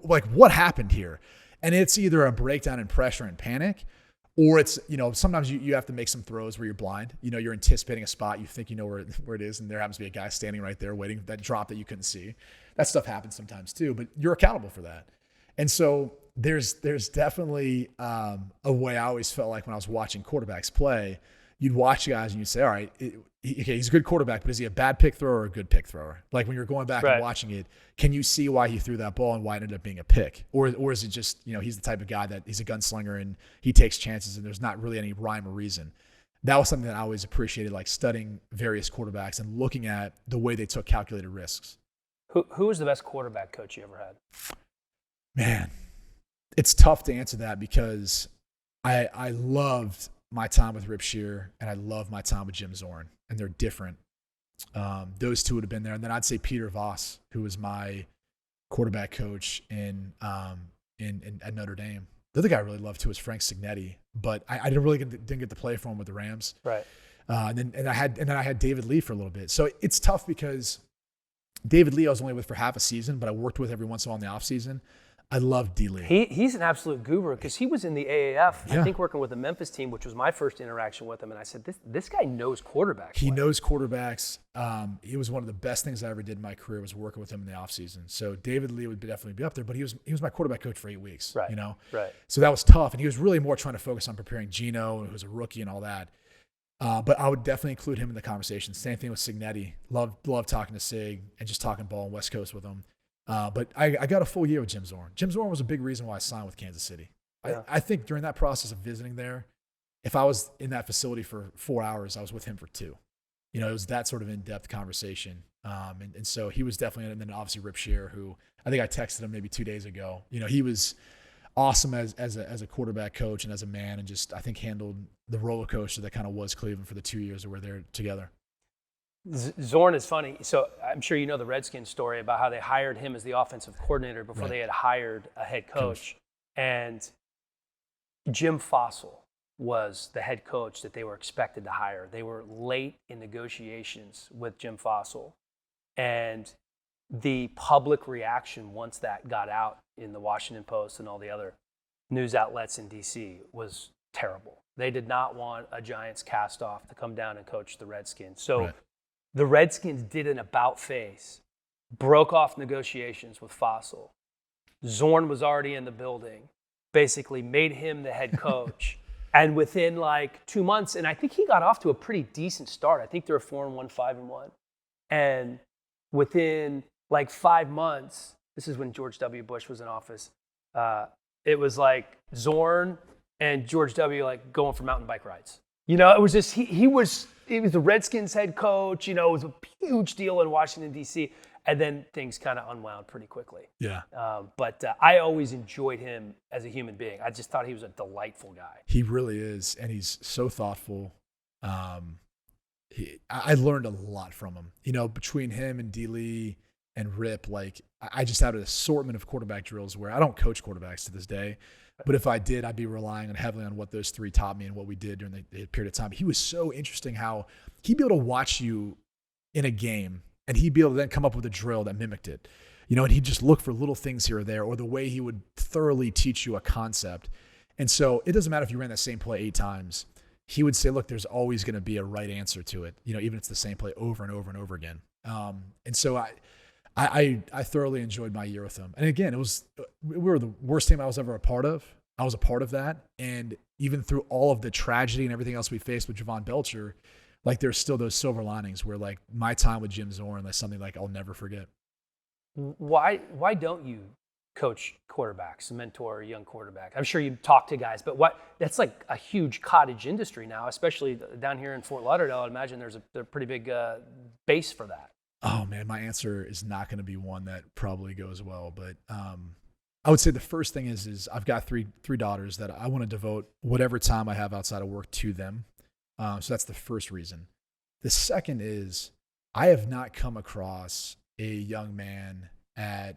like, what happened here? And it's either a breakdown in pressure and panic, or it's, sometimes you have to make some throws where you're blind. You're anticipating a spot, you think you know where it is, and there happens to be a guy standing right there waiting for that drop that you couldn't see. That stuff happens sometimes too, but you're accountable for that. And so there's definitely a way I always felt like when I was watching quarterbacks play, you'd watch guys and you'd say, all right, he's a good quarterback, but is he a bad pick thrower or a good pick thrower? Like when you're going back and watching it, can you see why he threw that ball and why it ended up being a pick? Or is it just, he's the type of guy that he's a gunslinger and he takes chances and there's not really any rhyme or reason? That was something that I always appreciated, like studying various quarterbacks and looking at the way they took calculated risks. Who was the best quarterback coach you ever had? Man, it's tough to answer that because I loved my time with Rip Shear and I love my time with Jim Zorn, and they're different. Those two would have been there. And then I'd say Peter Voss, who was my quarterback coach at Notre Dame. The other guy I really loved too was Frank Signetti, but I didn't get to play for him with the Rams. Right. And then I had David Lee for a little bit. So it's tough because David Lee I was only with for half a season, but I worked with every once in a while in the off season. I love D-Lee. He's an absolute guru because he was in the AAF, Yeah. I think working with the Memphis team, which was my first interaction with him. And I said, this guy knows quarterbacks. He knows quarterbacks. He was one of the best things I ever did in my career was working with him in the offseason. So David Lee would definitely be up there, but he was my quarterback coach for 8 weeks. Right. You know? Right. So that was tough. And he was really more trying to focus on preparing Gino, who was a rookie and all that. But I would definitely include him in the conversation. Same thing with Signetti. Love talking to Sig and just talking ball on West Coast with him. But I got a full year with Jim Zorn. Jim Zorn was a big reason why I signed with Kansas City. Yeah. I think during that process of visiting there, if I was in that facility for 4 hours, I was with him for 2. You know, it was that sort of in-depth conversation. And so he was definitely, and then obviously Rip Scheer, who I think I texted him maybe 2 days ago. You know, he was awesome as a quarterback coach and as a man, and just I think handled the roller coaster that kind of was Cleveland for the 2 years that we're there together. Zorn is funny. So I'm sure you know the Redskins story about how they hired him as the offensive coordinator before they had hired a head coach. And Jim Fossil was the head coach that they were expected to hire. They were late in negotiations with Jim Fossil. And the public reaction once that got out in the Washington Post and all the other news outlets in D.C. was terrible. They did not want a Giants cast-off to come down and coach the Redskins. So the Redskins did an about-face, broke off negotiations with Fossil. Zorn was already in the building, basically made him the head coach. And within like 2 months, and I think he got off to a pretty decent start. I think they were 4-1, 5-1. And within like 5 months, this is when George W. Bush was in office, it was like Zorn and George W. like going for mountain bike rides. You know, it was just, he was the Redskins head coach. You know, it was a huge deal in Washington, D.C. And then things kind of unwound pretty quickly. Yeah. But I always enjoyed him as a human being. I just thought he was a delightful guy. He really is, and he's so thoughtful. I learned a lot from him. You know, between him and D-Lee and Rip, like I just had an assortment of quarterback drills where I don't coach quarterbacks to this day. But if I did, I'd be relying heavily on what those 3 taught me and what we did during the period of time. He was so interesting how he'd be able to watch you in a game and he'd be able to then come up with a drill that mimicked it. You know, and he'd just look for little things here or there, or the way he would thoroughly teach you a concept. And so it doesn't matter if you ran that same play 8 times. He would say, look, there's always going to be a right answer to it. You know, even if it's the same play over and over and over again. And so I thoroughly enjoyed my year with him. And again, we were the worst team I was ever a part of. I was a part of that. And even through all of the tragedy and everything else we faced with Javon Belcher, like there's still those silver linings where like my time with Jim Zorn, that's something like I'll never forget. Why don't you coach quarterbacks, mentor a young quarterback? I'm sure you talk to guys, but that's like a huge cottage industry now, especially down here in Fort Lauderdale. I'd imagine there's a pretty big base for that. Oh man, my answer is not going to be one that probably goes well, but I would say the first thing is I've got three daughters that I want to devote whatever time I have outside of work to them. So that's the first reason. The second is I have not come across a young man at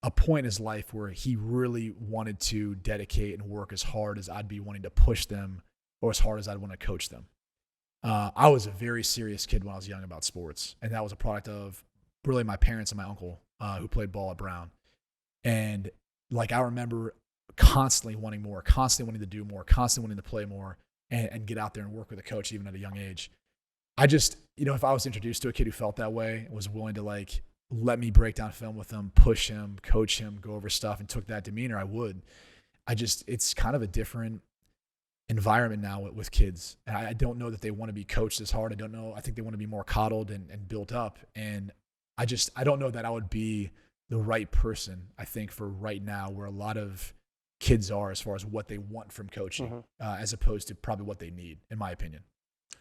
a point in his life where he really wanted to dedicate and work as hard as I'd be wanting to push them or as hard as I'd want to coach them. I was a very serious kid when I was young about sports, and that was a product of really my parents and my uncle who played ball at Brown. And like I remember constantly wanting more, constantly wanting to do more, constantly wanting to play more and get out there and work with a coach even at a young age. I just, you know, if I was introduced to a kid who felt that way, was willing to like let me break down film with him, push him, coach him, go over stuff, and took that demeanor, I would. It's kind of a different environment now with kids. And I don't know that they want to be coached as hard. I think they want to be more coddled and built up. And I don't know that I would be the right person, I think, for right now where a lot of kids are as far as what they want from coaching, as opposed to probably what they need, in my opinion.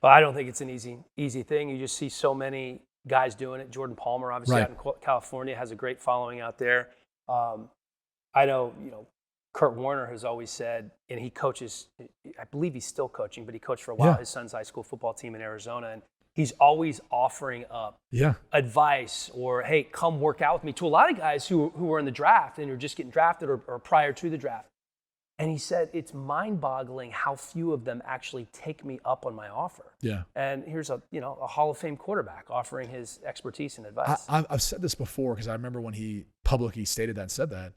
Well, I don't think it's an easy thing. You just see so many guys doing it. Jordan Palmer, obviously, out in California, has a great following out there. I know, Kurt Warner has always said, and he coaches, I believe he's still coaching, but he coached for a while, his son's high school football team in Arizona, and he's always offering up advice or, hey, come work out with me, to a lot of guys who were in the draft and are just getting drafted or prior to the draft. And he said, it's mind-boggling how few of them actually take me up on my offer. Yeah. And here's a Hall of Fame quarterback offering his expertise and advice. I've said this before because I remember when he publicly stated that and said that.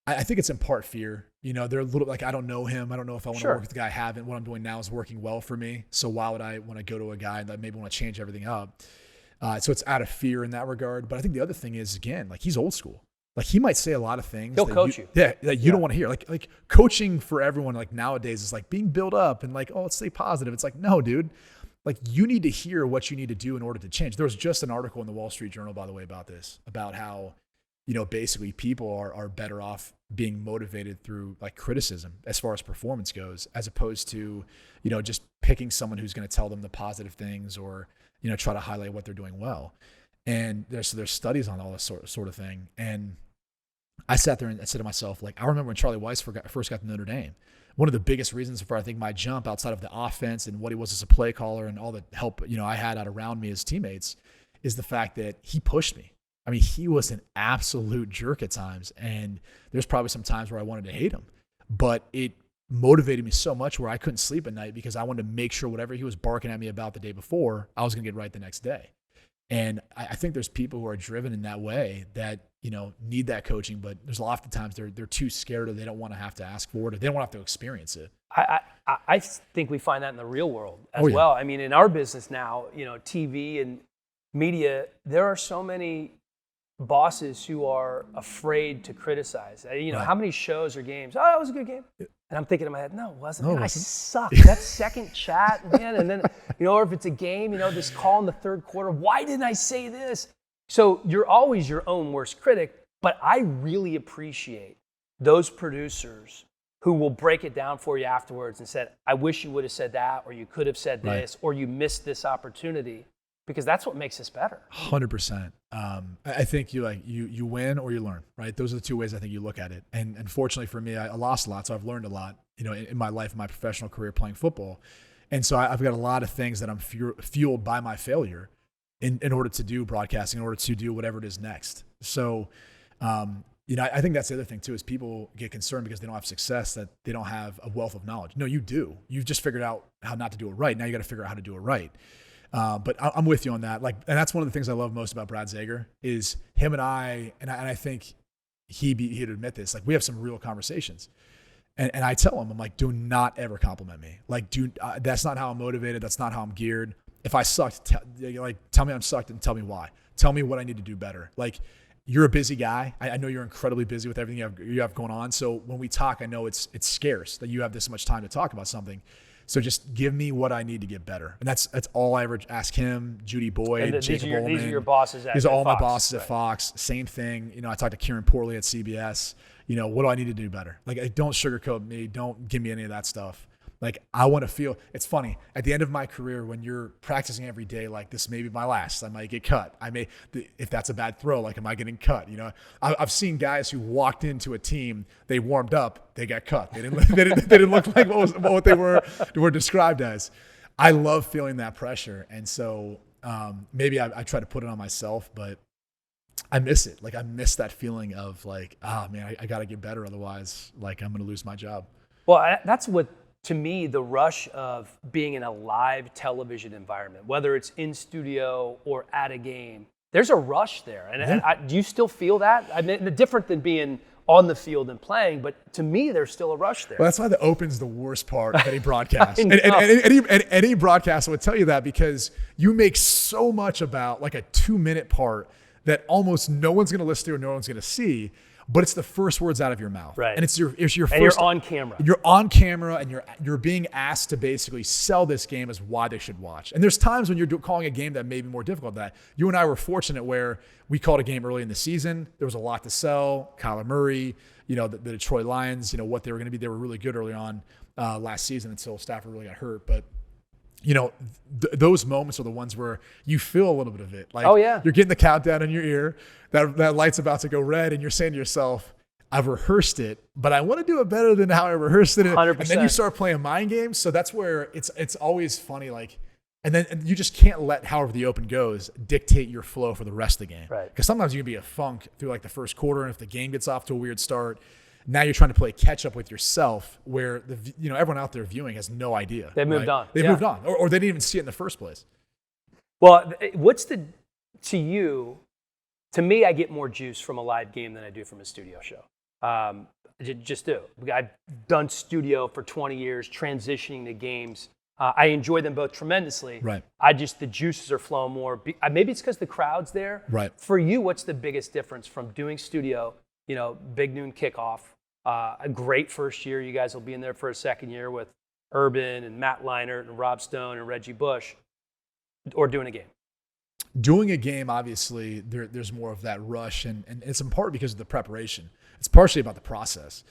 I think it's in part fear. They're a little like, I don't know him. I don't know if I want to Sure. work with the guy I haven't. What I'm doing now is working well for me. So why would I want to go to a guy that maybe want to change everything up? So it's out of fear in that regard. But I think the other thing is, again, like, he's old school. Like, he might say a lot of things. He'll coach you. Yeah, that you don't want to hear. Like coaching for everyone, like, nowadays is like being built up and like, oh, let's stay positive. It's like, no, dude. Like, you need to hear what you need to do in order to change. There was just an article in the Wall Street Journal, by the way, about this, about how, basically people are better off being motivated through like criticism as far as performance goes, as opposed to, just picking someone who's going to tell them the positive things or, try to highlight what they're doing well. And there's studies on all this sort of thing. And I sat there and I said to myself, like, I remember when Charlie Weiss first got to Notre Dame. One of the biggest reasons for, I think, my jump outside of the offense and what he was as a play caller and all the help, I had out around me as teammates is the fact that he pushed me. I mean, he was an absolute jerk at times. And there's probably some times where I wanted to hate him, but it motivated me so much where I couldn't sleep at night because I wanted to make sure whatever he was barking at me about the day before, I was going to get right the next day. And I think there's people who are driven in that way that, need that coaching, but there's a lot of times they're too scared or they don't want to have to ask for it or they don't want to have to experience it. I think we find that in the real world as well. I mean, in our business now, TV and media, there are so many bosses who are afraid to criticize. Right. How many shows or games? Oh, it was a good game. And I'm thinking in my head, no, it wasn't. No, Man, it I wasn't. sucked. That second chat, man. And then, or if it's a game, this call in the third quarter, why didn't I say this? So you're always your own worst critic, but I really appreciate those producers who will break it down for you afterwards and said, I wish you would have said that, or you could have said this, or you missed this opportunity, because that's what makes us better. 100%. I think you win or you learn, right? Those are the two ways I think you look at it. And unfortunately for me, I lost a lot, so I've learned a lot, in my life, my professional career playing football. And so I've got a lot of things that I'm fueled by my failure in order to do broadcasting, in order to do whatever it is next. So, I think that's the other thing too, is people get concerned because they don't have success, that they don't have a wealth of knowledge. No, you do. You've just figured out how not to do it right. Now you got to figure out how to do it right. But I'm with you on that. Like, and that's one of the things I love most about Brad Zager is him and I think he'd admit this. Like, we have some real conversations, and I tell him, I'm like, do not ever compliment me. Like, that's not how I'm motivated. That's not how I'm geared. If I sucked, tell me I'm sucked and tell me why. Tell me what I need to do better. Like, you're a busy guy. I know you're incredibly busy with everything you have going on. So when we talk, I know it's scarce that you have this much time to talk about something. So just give me what I need to get better. And that's all I ever ask him, Judy Boyd, Jacob Ullman. These are your bosses at Fox. These are all my bosses at Fox. Same thing. I talked to Kieran Porley at CBS. What do I need to do better? Like, don't sugarcoat me. Don't give me any of that stuff. Like, I want to feel, it's funny, at the end of my career, when you're practicing every day, like, this may be my last, I might get cut. If that's a bad throw, like, am I getting cut? I've seen guys who walked into a team, they warmed up, they got cut. They didn't look like what they were described as. I love feeling that pressure. And so maybe I try to put it on myself, but I miss it. Like, I miss that feeling of like, man, I got to get better. Otherwise, like, I'm going to lose my job. Well, that's what, to me, the rush of being in a live television environment, whether it's in studio or at a game, there's a rush there. And do you still feel that? I mean, different than being on the field and playing, but to me, there's still a rush there. Well, that's why the open's the worst part of any broadcast. and any broadcaster would tell you that, because you make so much about like a 2-minute part that almost no one's going to listen to or no one's going to see. But it's the first words out of your mouth, right? And it's your first. And you're on camera. You're on camera, and you're being asked to basically sell this game as why they should watch. And there's times when you're calling a game that may be more difficult than that. You and I were fortunate where we called a game early in the season. There was a lot to sell. Kyler Murray, the Detroit Lions, what they were going to be. They were really good early on last season until Stafford really got hurt, but. Those moments are the ones where you feel a little bit of it. Like, you're getting the countdown in your ear, that light's about to go red, and you're saying to yourself, I've rehearsed it, but I want to do it better than how I rehearsed it. 100%. And then you start playing mind games. So that's where it's always funny. Like, and you just can't let however the open goes dictate your flow for the rest of the game. Right. Because sometimes you can be a funk through like the first quarter, and if the game gets off to a weird start, now you're trying to play catch up with yourself, where everyone out there viewing has no idea. They've moved on. They've moved on, or they didn't even see it in the first place. Well, to me, I get more juice from a live game than I do from a studio show. Just do. I've done studio for 20 years, transitioning to games. I enjoy them both tremendously. Right. The juices are flowing more. Maybe it's because the crowd's there. Right. For you, what's the biggest difference from doing studio, big noon kickoff, a great first year, you guys will be in there for a second year with Urban and Matt Leinart and Rob Stone and Reggie Bush, or doing a game? Doing a game, obviously, there's more of that rush, and it's in part because of the preparation. It's partially about the process.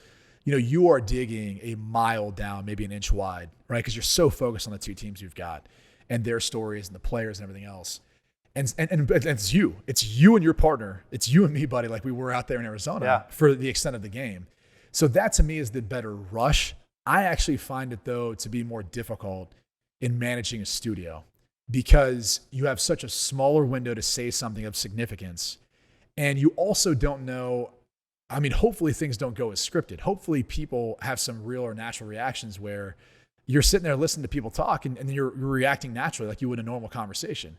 You are digging a mile down, maybe an inch wide, right? Because you're so focused on the two teams you've got and their stories and the players and everything else. And it's you. It's you and your partner. It's you and me, buddy, like we were out there in Arizona for the extent of the game. So that, to me, is the better rush. I actually find it, though, to be more difficult in managing a studio because you have such a smaller window to say something of significance. And you also don't know, hopefully things don't go as scripted. Hopefully people have some real or natural reactions where you're sitting there listening to people talk and you're reacting naturally like you would in a normal conversation.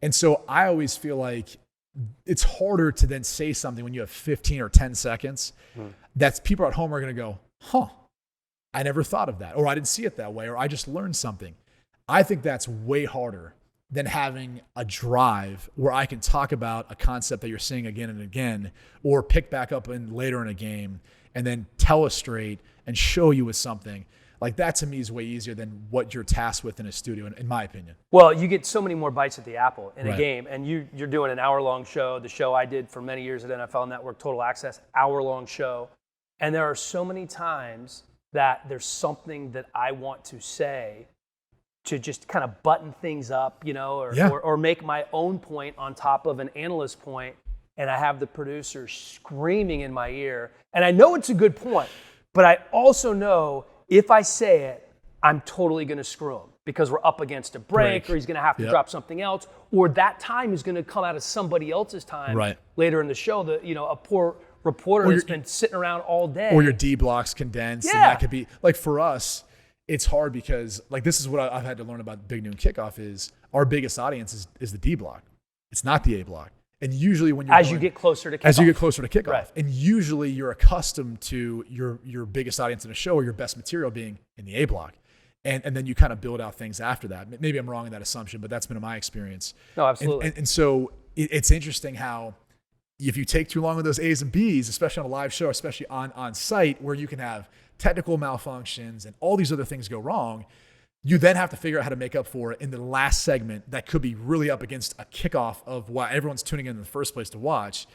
And so I always feel like it's harder to then say something when you have 15 or 10 seconds that people at home are going to go, I never thought of that, or I didn't see it that way, or I just learned something. I think that's way harder than having a drive where I can talk about a concept that you're seeing again and again, or pick back up later in a game and then tell us straight and show you with something. Like that, to me, is way easier than what you're tasked with in a studio, in my opinion. Well, you get so many more bites at the apple in Right. a game, and you're doing an hour-long show. The show I did for many years at NFL Network, Total Access, hour-long show. And there are so many times that there's something that I want to say to just kind of button things up, or make my own point on top of an analyst point, and I have the producer screaming in my ear. And I know it's a good point, but I also know if I say it, I'm totally going to screw him because we're up against a break. Or he's going to have to drop something else, or that time is going to come out of somebody else's time later in the show. A poor reporter that's been sitting around all day. Or your D blocks condensed. And that could be, like for us, it's hard because like this is what I've had to learn about Big Noon Kickoff is our biggest audience is the D block. It's not the A block. And usually when you get closer to kickoff. Right. And usually you're accustomed to your biggest audience in a show or your best material being in the A block. And then you kind of build out things after that. Maybe I'm wrong in that assumption, but that's been my experience. No, absolutely. And so it's interesting how if you take too long with those A's and B's, especially on a live show, especially on site where you can have technical malfunctions and all these other things go wrong, you then have to figure out how to make up for it in the last segment that could be really up against a kickoff of why everyone's tuning in the first place to watch.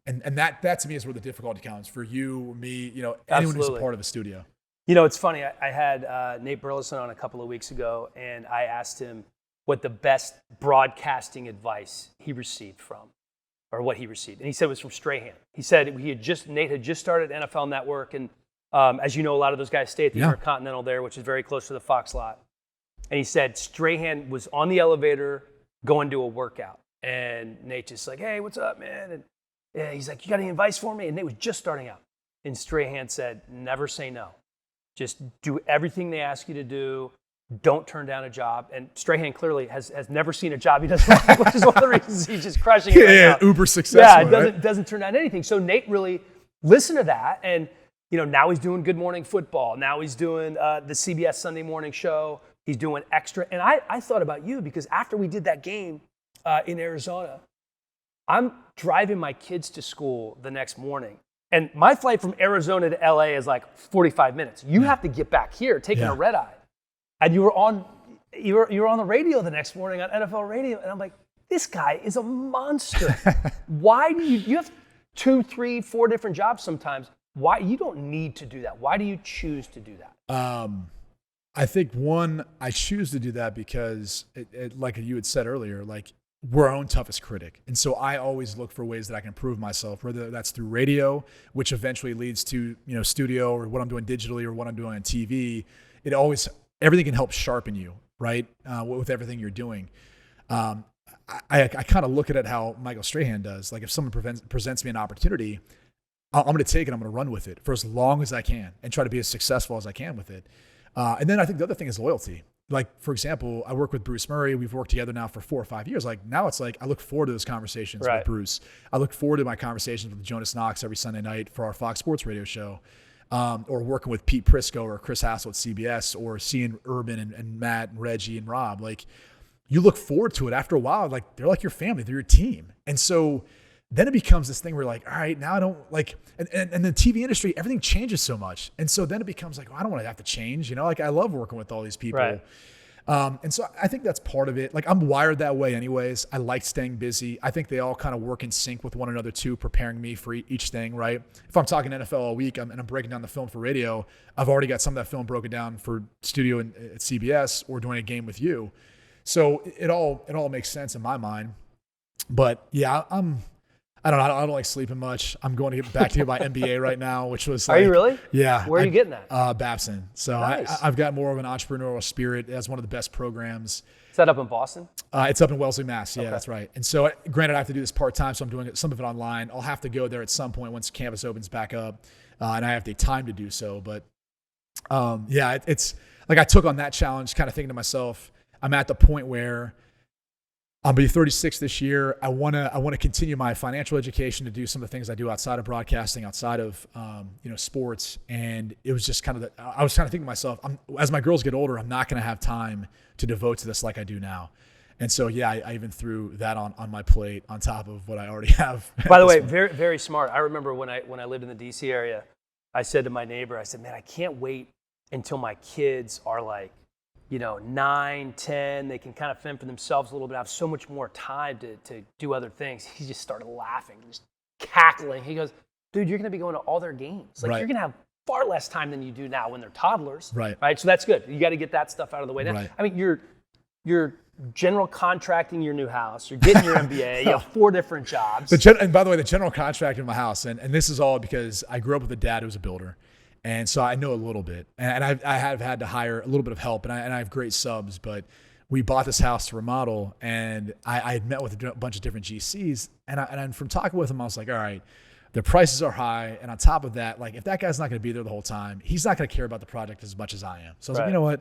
And that to me is where the difficulty comes for you, me, anyone who's a part of the studio. It's funny. I had Nate Burleson on a couple of weeks ago, and I asked him what the best broadcasting advice he received from, or what he received. And he said it was from Strahan. He said Nate had just started NFL Network, and as you know, a lot of those guys stay at the Intercontinental there, which is very close to the Fox lot. And he said Strahan was on the elevator going to a workout. And Nate just like, hey, what's up, man? And he's like, you got any advice for me? And Nate was just starting out. And Strahan said, never say no. Just do everything they ask you to do. Don't turn down a job. And Strahan clearly has never seen a job he doesn't like, which is one of the reasons he's just crushing it right now. Uber successful. Yeah, doesn't turn down anything. So Nate really listened to that. And, now he's doing Good Morning Football. Now he's doing the CBS Sunday Morning Show. He's doing extra. And I thought about you because after we did that game in Arizona, I'm driving my kids to school the next morning. And my flight from Arizona to LA is like 45 minutes. You have to get back here taking a red eye. And you were on the radio the next morning on NFL radio. And I'm like, this guy is a monster. Why do you have 2, 3, 4 different jobs sometimes? Why? You don't need to do that. Why do you choose to do that? I think one, I choose to do that because like you had said earlier, like we're our own toughest critic. And so I always look for ways that I can improve myself, whether that's through radio, which eventually leads to, studio or what I'm doing digitally or what I'm doing on TV. Everything can help sharpen you, right? With everything you're doing. I kind of look at it how Michael Strahan does. Like if someone presents me an opportunity, I'm going to take it. I'm going to run with it for as long as I can and try to be as successful as I can with it. And then I think the other thing is loyalty. Like, for example, I work with Bruce Murray. We've worked together now for 4 or 5 years. Like now it's like I look forward to those conversations with Bruce. I look forward to my conversations with Jonas Knox every Sunday night for our Fox Sports radio show. or working with Pete Prisco or Chris Hassel at CBS, or seeing Urban and Matt and Reggie and Rob, like you look forward to it after a while. Like they're like your family, they're your team. And so then it becomes this thing where like, all right, now I don't like, and the TV industry, everything changes so much. And so then it becomes like, well, I don't want to have to change, like I love working with all these people. Right. And so I think that's part of it. Like I'm wired that way anyways. I like staying busy. I think they all kind of work in sync with one another too, preparing me for each thing, right? If I'm talking NFL all week and I'm breaking down the film for radio, I've already got some of that film broken down for studio at CBS or doing a game with you. So it all makes sense in my mind. But yeah, I don't know. I don't like sleeping much. I'm going to get back to my MBA right now, which was like, are you really? Yeah. Where are you getting that? Babson. So Nice. I've got more of an entrepreneurial spirit. That's one of the best programs. Is that up in Boston? It's up in Wellesley, Mass. Yeah, Okay. That's right. And so granted, I have to do this part-time, so I'm doing some of it online. I'll have to go there at some point once campus opens back up, and I have the time to do so. But yeah, it's like I took on that challenge kind of thinking to myself, I'm at the point where I'll be 36 this year. I want to continue my financial education to do some of the things I do outside of broadcasting, outside of sports. And it was just kind of I was kind of thinking to myself, as my girls get older, I'm not going to have time to devote to this like I do now. And so yeah, I even threw that on my plate on top of what I already have. By the way, very very smart. I remember when I lived in the DC area, I said to my neighbor, I said, man, I can't wait until my kids are like, 9, 10, they can kind of fend for themselves a little bit. I have so much more time to do other things. He just started laughing, just cackling. He goes, dude, you're going to be going to all their games. Like, Right. You're going to have far less time than you do now when they're toddlers. Right. So that's good. You got to get that stuff out of the way now. Right. I mean, you're general contracting your new house. You're getting your MBA. You have 4 different jobs. And by the way, the general contractor in my house, and this is all because I grew up with a dad who was a builder. And so I know a little bit, and I have had to hire a little bit of help, and I have great subs. But we bought this house to remodel, and I had met with a bunch of different GCs, and from talking with them, I was like, all right, the prices are high, and on top of that, like if that guy's not going to be there the whole time, he's not going to care about the project as much as I am. So I was like, you know what,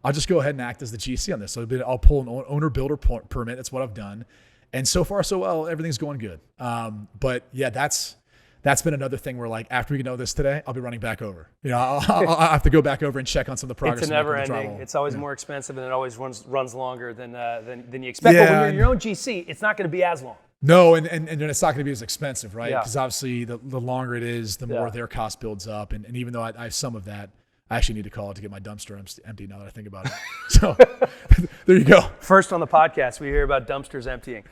I'll just go ahead and act as the GC on this. So I'll pull an owner builder permit. That's what I've done, and so far so well, everything's going good. But yeah, that's been another thing where, like, after we know this today, I'll be running back over. I'll have to go back over and check on some of the progress. It's a never ending. It's always more expensive, and it always runs longer than you expect. Yeah. But when you're your own GC, it's not going to be as long. No, and it's not going to be as expensive, right? Yeah. Because obviously the longer it is, the more their cost builds up. And even though I have some of that, I actually need to call it to get my dumpster empty now that I think about it. So there you go. First on the podcast, we hear about dumpsters emptying.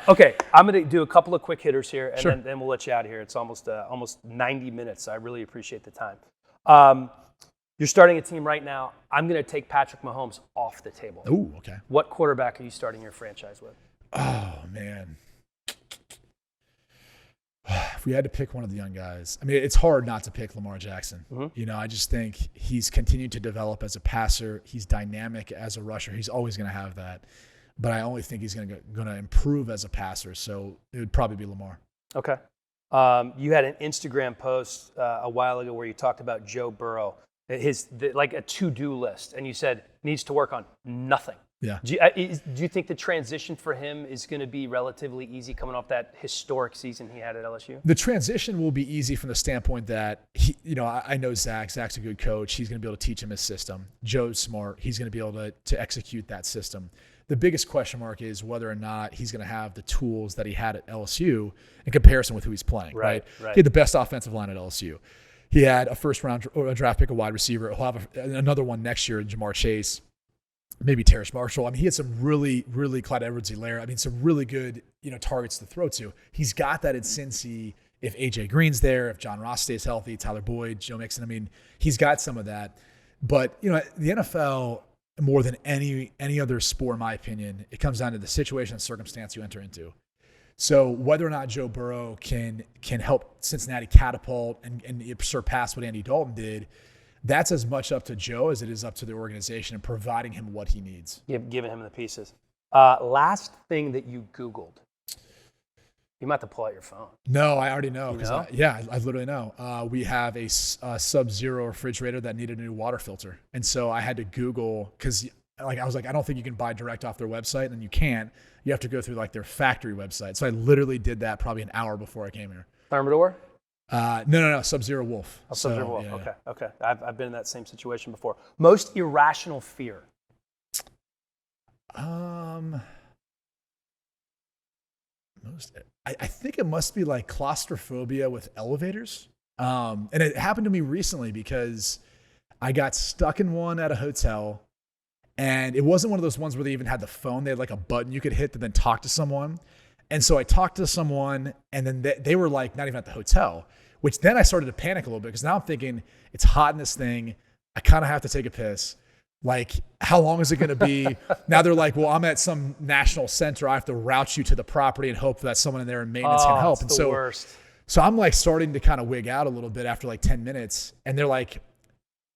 Okay, I'm going to do a couple of quick hitters here, and then we'll let you out of here. It's almost 90 minutes. I really appreciate the time. You're starting a team right now. I'm going to take Patrick Mahomes off the table. Ooh, okay. What quarterback are you starting your franchise with? Oh, man. If we had to pick one of the young guys, I mean, it's hard not to pick Lamar Jackson. Mm-hmm. I just think he's continued to develop as a passer. He's dynamic as a rusher. He's always going to have that. But I only think he's going to improve as a passer. So it would probably be Lamar. Okay. You had an Instagram post a while ago where you talked about Joe Burrow, like a to-do list, and you said needs to work on nothing. Yeah. Do you think the transition for him is going to be relatively easy coming off that historic season he had at LSU? The transition will be easy from the standpoint that I know Zach. Zach's a good coach. He's going to be able to teach him his system. Joe's smart. He's going to be able to execute that system. The biggest question mark is whether or not he's going to have the tools that he had at LSU in comparison with who he's playing. Right. He had the best offensive line at LSU. He had a first-round draft pick, a wide receiver. He'll have another one next year in Jamar Chase. Maybe Terrace Marshall. I mean, he had some really, really Clyde Edwards-Helaire. I mean, some really good, targets to throw to. He's got that in Cincy. If AJ Green's there, if John Ross stays healthy, Tyler Boyd, Joe Mixon. I mean, he's got some of that. But the NFL, more than any other sport, in my opinion, it comes down to the situation and circumstance you enter into. So whether or not Joe Burrow can help Cincinnati catapult and surpass what Andy Dalton did, that's as much up to Joe as it is up to the organization and providing him what he needs. Giving him the pieces. Last thing that you Googled. You might have to pull out your phone. No, I already know. I literally know. We have a Sub-Zero refrigerator that needed a new water filter. And so I had to Google because I was like, I don't think you can buy direct off their website, and you can't. You have to go through their factory website. So I literally did that probably an hour before I came here. Thermador? No. Sub-Zero Wolf. Sub-Zero Wolf. Yeah. Okay. I've been in that same situation before. Most irrational fear. I think it must be like claustrophobia with elevators. And it happened to me recently because I got stuck in one at a hotel, and it wasn't one of those ones where they even had the phone. They had like a button you could hit to then talk to someone. And so I talked to someone, and then they were like not even at the hotel, which then I started to panic a little bit because now I'm thinking it's hot in this thing. I kind of have to take a piss. Like, how long is it going to be? Now they're like, well, I'm at some national center. I have to route you to the property and hope that someone in there in maintenance can help. It's the worst. So I'm like starting to kind of wig out a little bit after like 10 minutes. And they're like,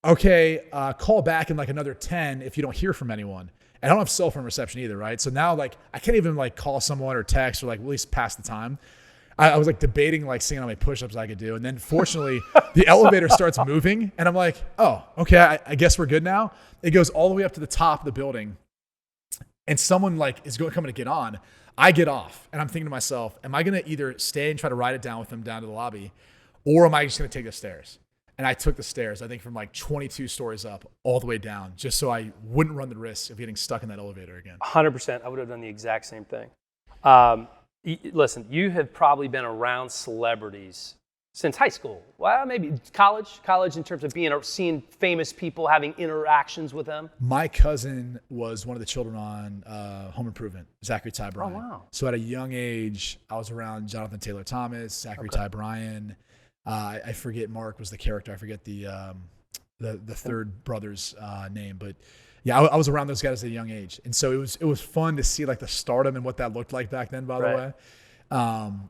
okay, call back in like another 10 if you don't hear from anyone. And I don't have cell phone reception either, right? So now like I can't even like call someone or text or like at least pass the time. I was like debating like seeing how many push-ups I could do. And then fortunately the elevator starts moving and I'm like, oh, okay, I guess we're good now. It goes all the way up to the top of the building and someone like is coming to get on. I get off and I'm thinking to myself, am I going to either stay and try to ride it down with them down to the lobby, or am I just going to take the stairs? And I took the stairs, I think from like 22 stories up all the way down, just so I wouldn't run the risk of getting stuck in that elevator again. 100%. I would have done the exact same thing. Listen, you have probably been around celebrities since high school. Well, maybe college in terms of seeing famous people, having interactions with them. My cousin was one of the children on Home Improvement, Zachary Ty Bryan. Oh, wow. So at a young age, I was around Jonathan Taylor Thomas, Zachary Ty Bryan. I forget Mark was the character. I forget the third brother's name, but yeah, I was around those guys at a young age, and so it was fun to see like the stardom and what that looked like back then. By the way,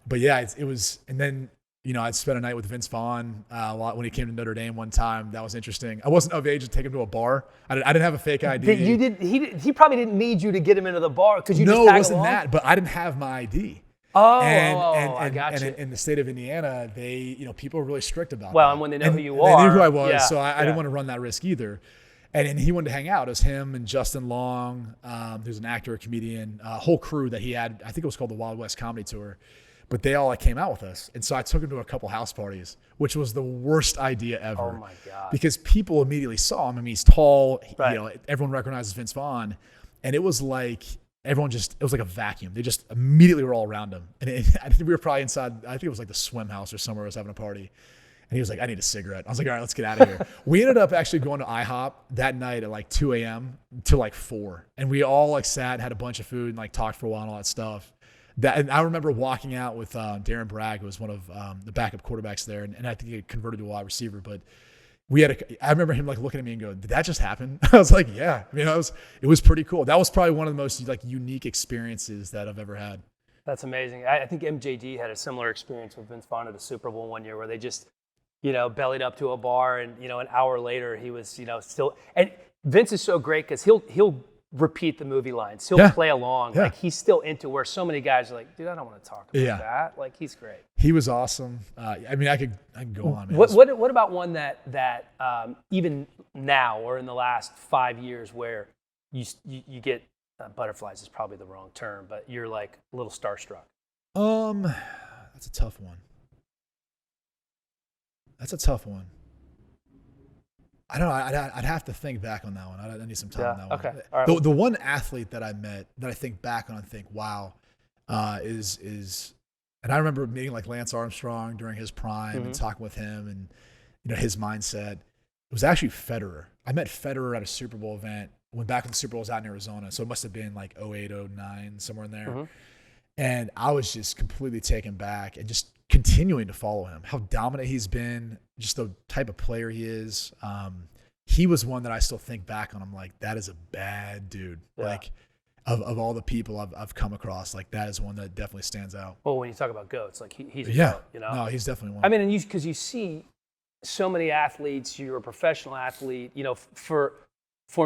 but yeah, it was. And then I'd spent a night with Vince Vaughn a lot when he came to Notre Dame one time. That was interesting. I wasn't of age to take him to a bar. I didn't have a fake ID. He probably didn't need you to get him into the bar because you just no, tag it wasn't along? That. But I didn't have my ID. I got you. And in the state of Indiana, people are really strict about that. Well, and when they know who you are. They knew who I was, yeah, so I didn't want to run that risk either. And he wanted to hang out. It was him and Justin Long, who's an actor, a comedian, a whole crew that he had. I think it was called the Wild West Comedy Tour. But they all came out with us. And so I took him to a couple house parties, which was the worst idea ever. Oh, my God. Because people immediately saw him. I mean, he's tall. Right. Everyone recognizes Vince Vaughn. And it was like it was like a vacuum. They just immediately were all around him. And I think we were probably inside, I think it was like the swim house or somewhere I was having a party. And he was like, I need a cigarette. I was like, all right, let's get out of here. We ended up actually going to IHOP that night at like 2 a.m. to like 4. And we all like sat, had a bunch of food and like talked for a while and all that stuff. And I remember walking out with Darren Bragg, who was one of the backup quarterbacks there. And I think he had converted to a wide receiver. But I remember him like looking at me and going, did that just happen? I was like, yeah. I mean, it was pretty cool. That was probably one of the most like unique experiences that I've ever had. That's amazing. I think MJD had a similar experience with Vince Vaughn at the Super Bowl one year where they just, bellied up to a bar and, an hour later he was, still. And Vince is so great because he'll repeat the movie lines. He'll play along. Yeah. Like he's still into where so many guys are like, dude, I don't want to talk about that. Like he's great. He was awesome. I mean, I could go on. Man. What about one that even now or in the last 5 years where you get butterflies is probably the wrong term, but you're like a little starstruck? That's a tough one. I don't know. I'd have to think back on that one. I need some time on that one. Okay. All right. The one athlete that I met that I think back on and think, wow, is and I remember meeting like Lance Armstrong during his prime and talking with him and his mindset. It was actually Federer. I met Federer at a Super Bowl event. Went back when the Super Bowl was out in Arizona, so it must have been like 08, 09, somewhere in there. And I was just completely taken back and just continuing to follow him, how dominant he's been, just the type of player he is. He was one that I still think back on. I'm like, that is a bad dude. Yeah. Like of all the people I've come across, like that is one that definitely stands out. Well, when you talk about GOATs, like he's a GOAT, No, he's definitely one. I mean, and because you see so many athletes, you're a professional athlete, for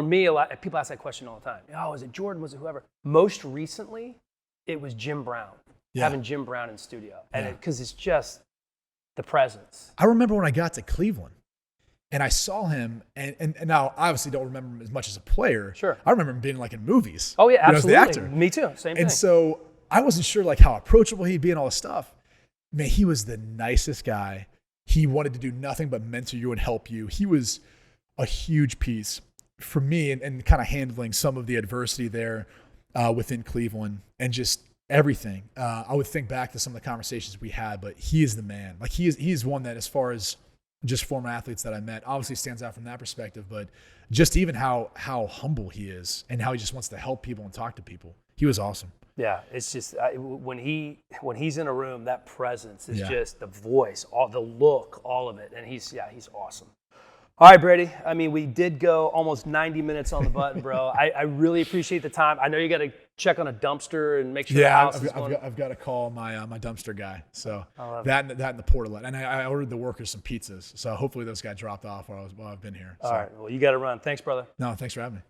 me, a lot people ask that question all the time. Oh, is it Jordan? Was it whoever? Most recently, it was Jim Brown. Yeah. Having Jim Brown in studio, and because it's just the presence. I remember when I got to Cleveland, and I saw him, and now I obviously don't remember him as much as a player. Sure, I remember him being like in movies. Oh yeah, absolutely. As the actor. Me too. Same thing. And so I wasn't sure like how approachable he'd be and all this stuff. Man, he was the nicest guy. he wanted to do nothing but mentor you and help you. He was a huge piece for me and kind of handling some of the adversity there within Cleveland and just everything. I would think back to some of the conversations we had, but he is the man. Like he's one that, as far as just former athletes that I met, obviously stands out from that perspective, but just even how humble he is and how he just wants to help people and talk to people. He was awesome. Yeah, it's just when he's in a room, that presence is just the voice, all the look, all of it, and he's awesome. All right, Brady. I mean, we did go almost 90 minutes on the button, bro. I really appreciate the time. I know you got to check on a dumpster and make sure the house is going. I've got to call my my dumpster guy. So that and the portal, and I ordered the workers some pizzas. So hopefully those got dropped off while I've been here. All right. Well, you got to run. Thanks, brother. No, thanks for having me.